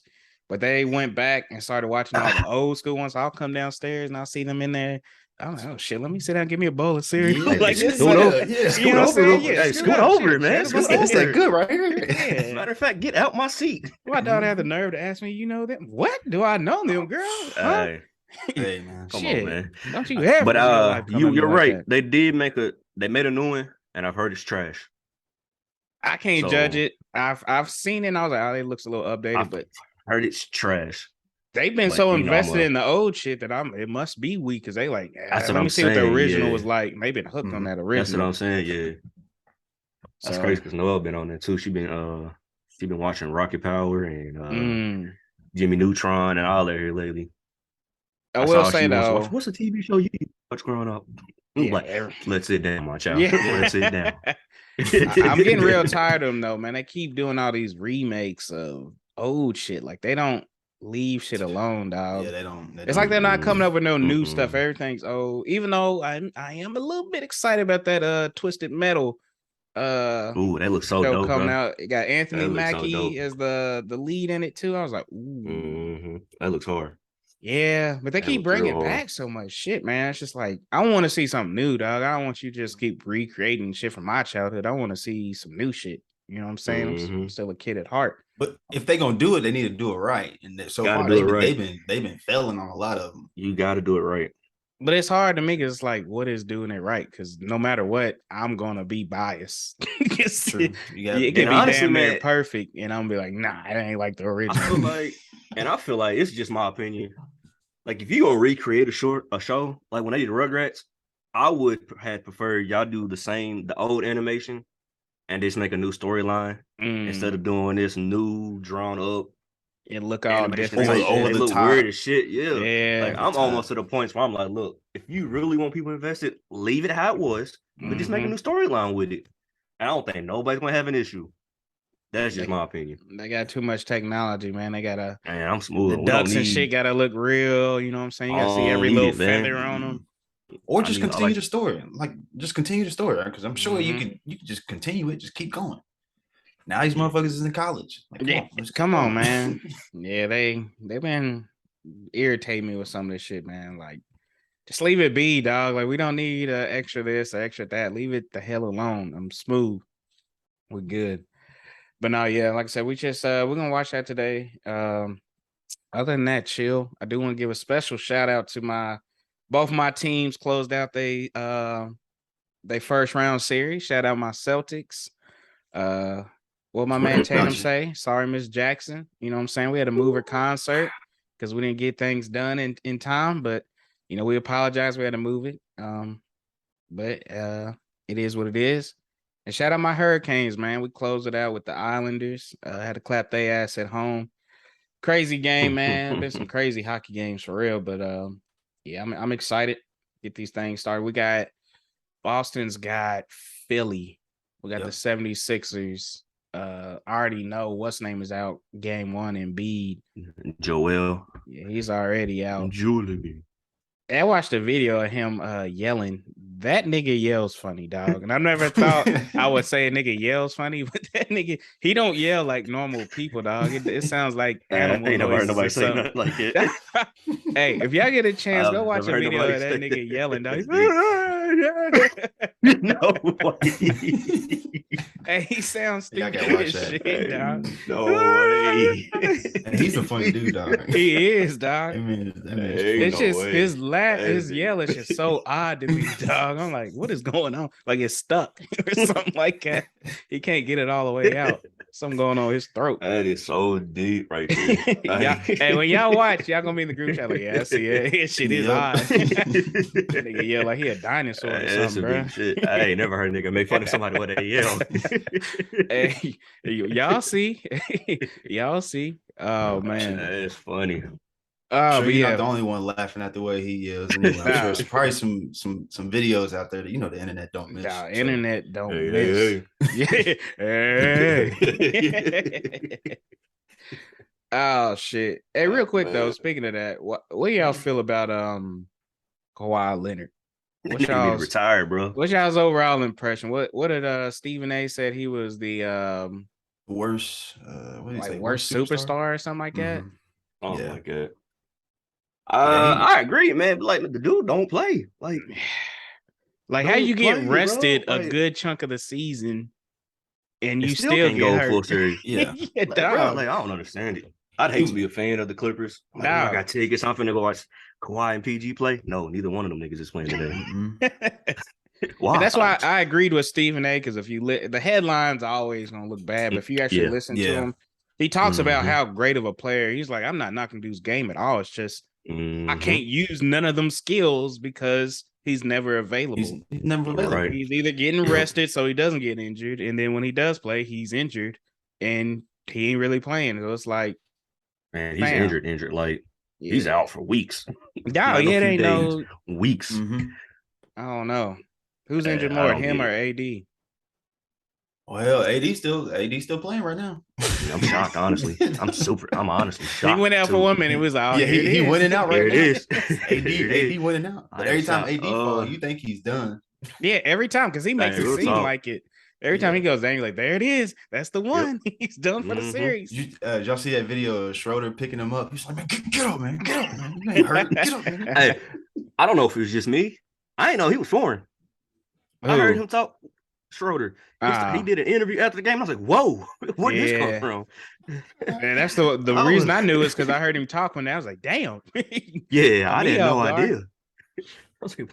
but they went back and started watching all the old school ones. I'll come downstairs and I'll see them in there. I'm like, oh shit, let me sit down and give me a bowl of cereal. Yeah, like, scoot over. Yeah, scoot over. Hey, scoot over, man. It's that good right here. Yeah. Matter of fact, get out my seat. My daughter had the nerve to ask me, you know them? What? Do I know them, girl? Huh? Hey, man. Come on, man. Don't you ever? But you're right. Like they made a new one, and I've heard it's trash. I can't judge it. I've seen it and I was like, oh, it looks a little updated, but I heard it's trash. They've been so invested in the old shit that it must be weak because they like, let me see what the original was like. They've been hooked on that original. That's what I'm saying, yeah. That's crazy because Noelle been on there too. She been watching Rocket Power and Jimmy Neutron and all that here lately. I will say though, what's a TV show you watch growing up? Yeah, like, let's sit down, my child. Yeah. Let's sit down. I'm getting real tired of them though, man. They keep doing all these remakes of old shit. Like they don't leave shit alone, dog. Yeah, they don't. It's like they're not coming up with no new stuff. Everything's old. Even though I am a little bit excited about that Twisted Metal. Ooh, that looks so dope. Coming out. It got Anthony Mackie as the lead in it too. I was like, ooh, that looks hard. Yeah, but they keep bringing back so much shit, man. It's just like I want to see something new, dog. I don't want you to just keep recreating shit from my childhood. I want to see some new shit. You know what I'm saying? I'm still a kid at heart. But if they're gonna do it, they need to do it right. And so far, they've been failing on a lot of them. You got to do it right. But it's hard to make. It's like, what is doing it right? Because no matter what, I'm gonna be biased. It can be damn near perfect, and I'm gonna be like, nah, it ain't like the original. I feel like it's just my opinion. Like if you gonna recreate a show, like when they did Rugrats, I would have preferred y'all do the old animation, and just make a new storyline instead of doing this new drawn up. It look all different. Over the top. Weird as shit. Yeah. Like I'm almost to the point where I'm like, look, if you really want people invested, leave it how it was, but just make a new storyline with it. I don't think nobody's gonna have an issue. That's just my opinion. They got too much technology, man. They gotta. Man, I'm smooth. The ducks and shit gotta look real. You know what I'm saying? You gotta see every little feather on them. Or just continue the story. Like, just continue the story, because I'm sure you can just continue it. Just keep going. Now these motherfuckers is in college. Like, come on, man. Yeah, they've been irritating me with some of this shit, man. Like, just leave it be, dog. Like, we don't need extra this or extra that. Leave it the hell alone. I'm smooth. We're good. But no, yeah, like I said, we're gonna watch that today. Other than that, chill. I do want to give a special shout out to both my teams closed out they first round series. Shout out my Celtics. What my man Tatum say? Sorry, Miss Jackson. You know what I'm saying? We had to move her concert because we didn't get things done in time, but we apologize. We had to move it. But it is what it is. And shout out my Hurricanes, man. We closed it out with the Islanders. Had to clap their ass at home. Crazy game, man. Been some crazy hockey games for real, but yeah, I'm excited to get these things started. We got Boston's got Philly. We got the 76ers. I already know what's name is out game 1 in Embiid. Joel. Yeah, he's already out. Julie. I watched a video of him yelling. That nigga yells funny, dog. And I never thought I would say a nigga yells funny, but that nigga, he don't yell like normal people, dog. It sounds like animal noises. Ain't nobody say nothing like it. Hey, if y'all get a chance, go watch a video of that nigga yelling, dog. No. Hey, he sounds stupid as shit, dog. No way. And he's a funny dude, dog. He is, dog. It's just his yell is just so odd to me, dog. I'm like, what is going on? Like it's stuck or something like that. He can't get it all the way out. Something going on his throat. That is so deep right there. Hey, when y'all watch, y'all gonna be in the group chat like, yeah, I see it. His shit is odd. Nigga yell like he a dinosaur or something, bro. Shit. I ain't never heard a nigga make fun of somebody when they yell. Hey, y'all see? Y'all see? Oh man, that is funny. Sure, but you're not the only one laughing at the way he yells. Anyway, I'm sure there's probably some videos out there that the internet don't miss. Internet don't miss. Hey. Oh shit! Hey, real quick though. Speaking of that, what y'all feel about Kawhi Leonard? What's y'all's retired, bro? What's y'all's overall impression? What did Stephen A. said he was the worst worst superstar or something like that? Oh my god. I agree, man. But like the dude don't play. Like how you get rested a good chunk of the season and you still can't get go hurt. full series. Yeah, bro, I don't understand it. I'd hate to be a fan of the Clippers. I got tickets. I'm finna go watch Kawhi and PG play. No, neither one of them niggas is playing today. Wow. And that's why I agreed with Stephen A. Because if you the headlines are always gonna look bad, but if you actually listen to him, he talks about how great of a player. He's like, I'm not knocking dude's game at all. It's just I can't use none of them skills because he's never available. He's never available. Right. He's either getting rested so he doesn't get injured, and then when he does play, he's injured and he ain't really playing. So it's like, man, he's injured. Like he's out for weeks. Yeah, it ain't no weeks. I don't know who's injured more, him or AD. Well, AD still playing right now. I'm shocked, honestly. I'm honestly shocked. He went out for 1 minute. It was out. Yeah, he winning out right now. It is. AD winning out. But every time AD falls, you think he's done. Yeah, every time because he makes it seem like it. Every time he goes down, you're like, there it is. That's the one. He's done for the series. Y'all see that video of Schroeder picking him up? He's like, man, get up, man. Get up, man. You ain't hurt. Get up, man. Hey, I don't know if it was just me. I didn't know he was foreign. I heard him talk. Schroeder. He did an interview after the game. I was like, whoa, where did this come from? And that's the reason I knew is because I heard him talk when I was like, damn. Yeah, I had no idea. I was like,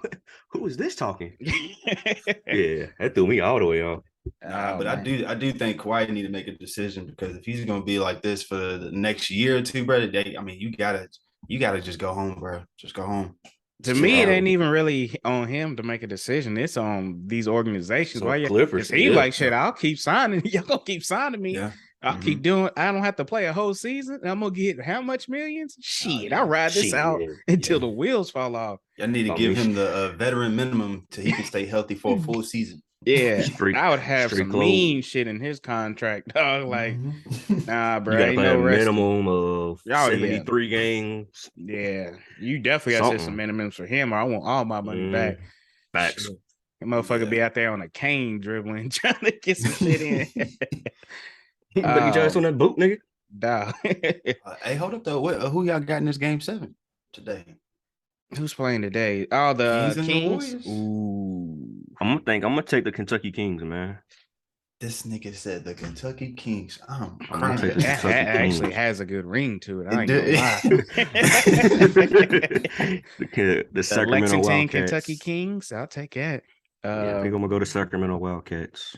who is this talking? Yeah, that threw me all the way off. But I do think Kawhi need to make a decision, because if he's gonna be like this for the next year or two, bro, you gotta just go home, bro. Just go home. To me, it ain't even really on him to make a decision. It's on these organizations. So why Clippers? He like, shit, I'll keep signing. Y'all gonna keep signing me. Yeah. I'll keep doing. I don't have to play a whole season. I'm gonna get how much millions? Shit, I'll ride this out until the wheels fall off. I need to give him the veteran minimum till he can stay healthy for a full season. Yeah, Street, I would have street some clothes. mean shit in his contract, dog. Like, nah, bro, You gotta ain't play no a resting. minimum of Oh, 73 games. Yeah, you definitely got to set some minimums for him, or I want all my money back. Facts. That motherfucker be out there on a cane dribbling, trying to get some shit in. You better get your ass on that boot, nigga. Dog. Hey, hold up though. Who y'all got in this game 7 today? Who's playing today? Oh, the Kings and the Warriors. Ooh. I'm gonna take the Kentucky Kings, man. This nigga said the Kentucky Kings. I'm gonna take crying. the That Kentucky actually Kings. has a good ring to it. I ain't It gonna lie. the Sacramento Lexington, Wildcats. Kentucky Kings. I'll take that. Yeah, I think I'm gonna go to Sacramento Wildcats.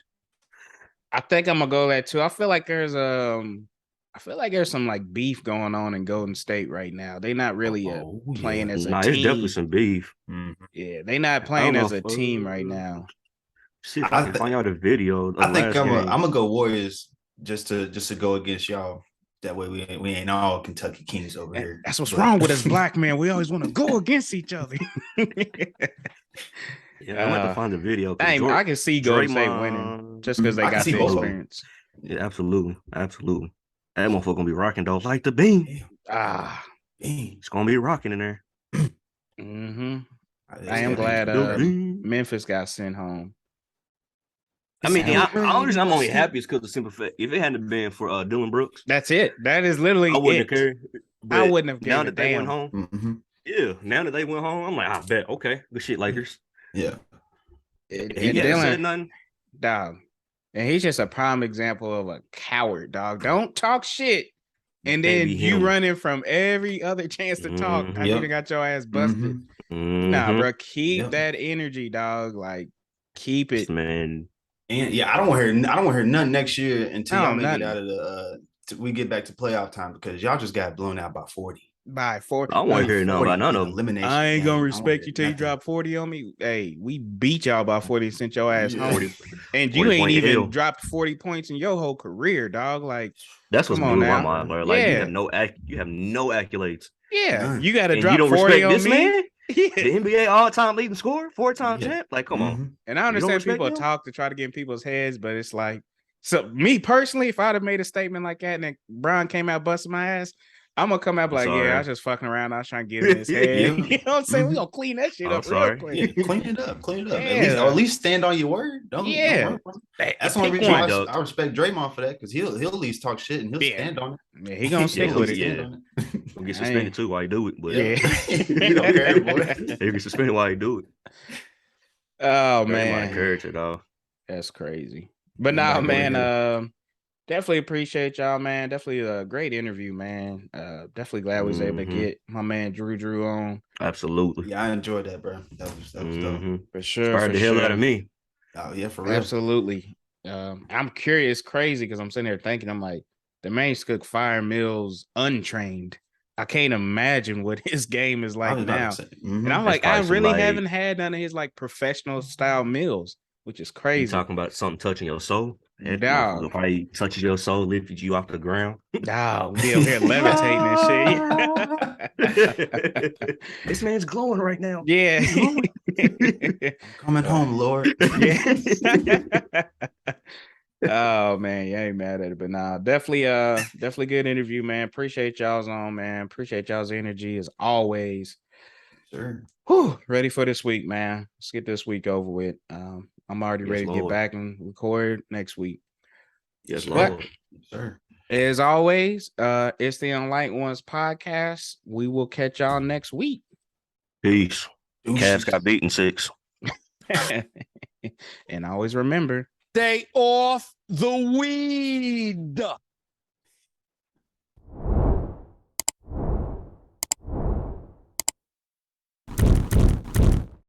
I think I'm gonna go that too. I feel like there's some like beef going on in Golden State right now. They not really playing as a team. It's definitely some beef. Yeah, they not playing as a team right now. See if I can find out a video. I think I'm gonna go Warriors just to go against y'all. That way we ain't all Kentucky Kings over here. That's what's wrong with us black men. We always want to go against each other. Yeah, I'm about to find the video. I can see Golden State winning just because they got the experience. Yeah, absolutely. That motherfucker gonna be rocking though, like the beam. It's gonna be rocking in there. Mm-hmm. I am glad Memphis got sent home. I mean, I'm only happy because of the simple fact. If it hadn't been for Dylan Brooks, that's it. That is literally I wouldn't have cared. I wouldn't have now given that they went home. Yeah, now that they went home, I'm like, I bet. Okay, good shit, Lakers. Yeah. And Dylan said nothing, dog. And he's just a prime example of a coward, dog. Don't talk shit. And then you running from every other chance to talk. I even got your ass busted. Nah, bro. Keep that energy, dog. Like, keep it, man. And yeah, I don't want to hear nothing next year until y'all make it out of the we get back to playoff time, because y'all just got blown out by 40. By 40. I want to hear nothing about none of them. Elimination. I ain't gonna respect you till you drop 40 on me. Hey, we beat y'all by 40 and sent your ass home. And you ain't even dropped 40 points in your whole career, dog. Like, that's what's blew my mind, bro. Like, you have no accolades. Yeah, you got to drop you don't 40 respect on this me. Man? Yeah. The NBA all-time leading scorer, 4-time champ. Like, come on. And I understand people talk to try to get in people's heads, but it's like, so me personally, if I'd have made a statement like that and then Brian came out busting my ass, I'm gonna come out like, yeah, I was just fucking around. I was trying to get in his head. You know what I'm saying? We gonna clean that shit up real quick. Yeah, clean it up. At least stand on your word. Don't that's one reason I respect Draymond for that, because he'll at least talk shit and he'll stand on it. Yeah, he gonna stick with it. He'll get suspended too while he do it. But you don't care, boy. He'll get suspended while he do it. Oh man, encourage it all. That's crazy. But nah, man. Definitely appreciate y'all, man. Definitely a great interview, man. Definitely glad we was able to get my man Drew on. Absolutely. Yeah, I enjoyed that, bro. That was dope. For sure. Inspired the hell out of me. Oh, yeah, for real. Absolutely. I'm curious, crazy, because I'm sitting there thinking, I'm like, the man cook fire meals untrained. I can't imagine what his game is like now. And I'm like, I really haven't had none of his like professional style meals, which is crazy. You talking about something touching your soul? Dog. Probably touches your soul, lifted you off the ground. Dog, we over here levitating and shit. This man's glowing right now. Yeah. I'm coming home, Lord. Yeah. Oh man, you ain't mad at it, but nah, definitely good interview, man. Appreciate y'all's on, man. Appreciate y'all's energy as always. Sure. Whew, ready for this week, man. Let's get this week over with. I'm already ready to get back and record next week. Yes, Lord. Sure. As always, it's the Unlike Ones podcast. We will catch y'all next week. Peace. Cavs got beaten 6. And always remember, stay off the weed.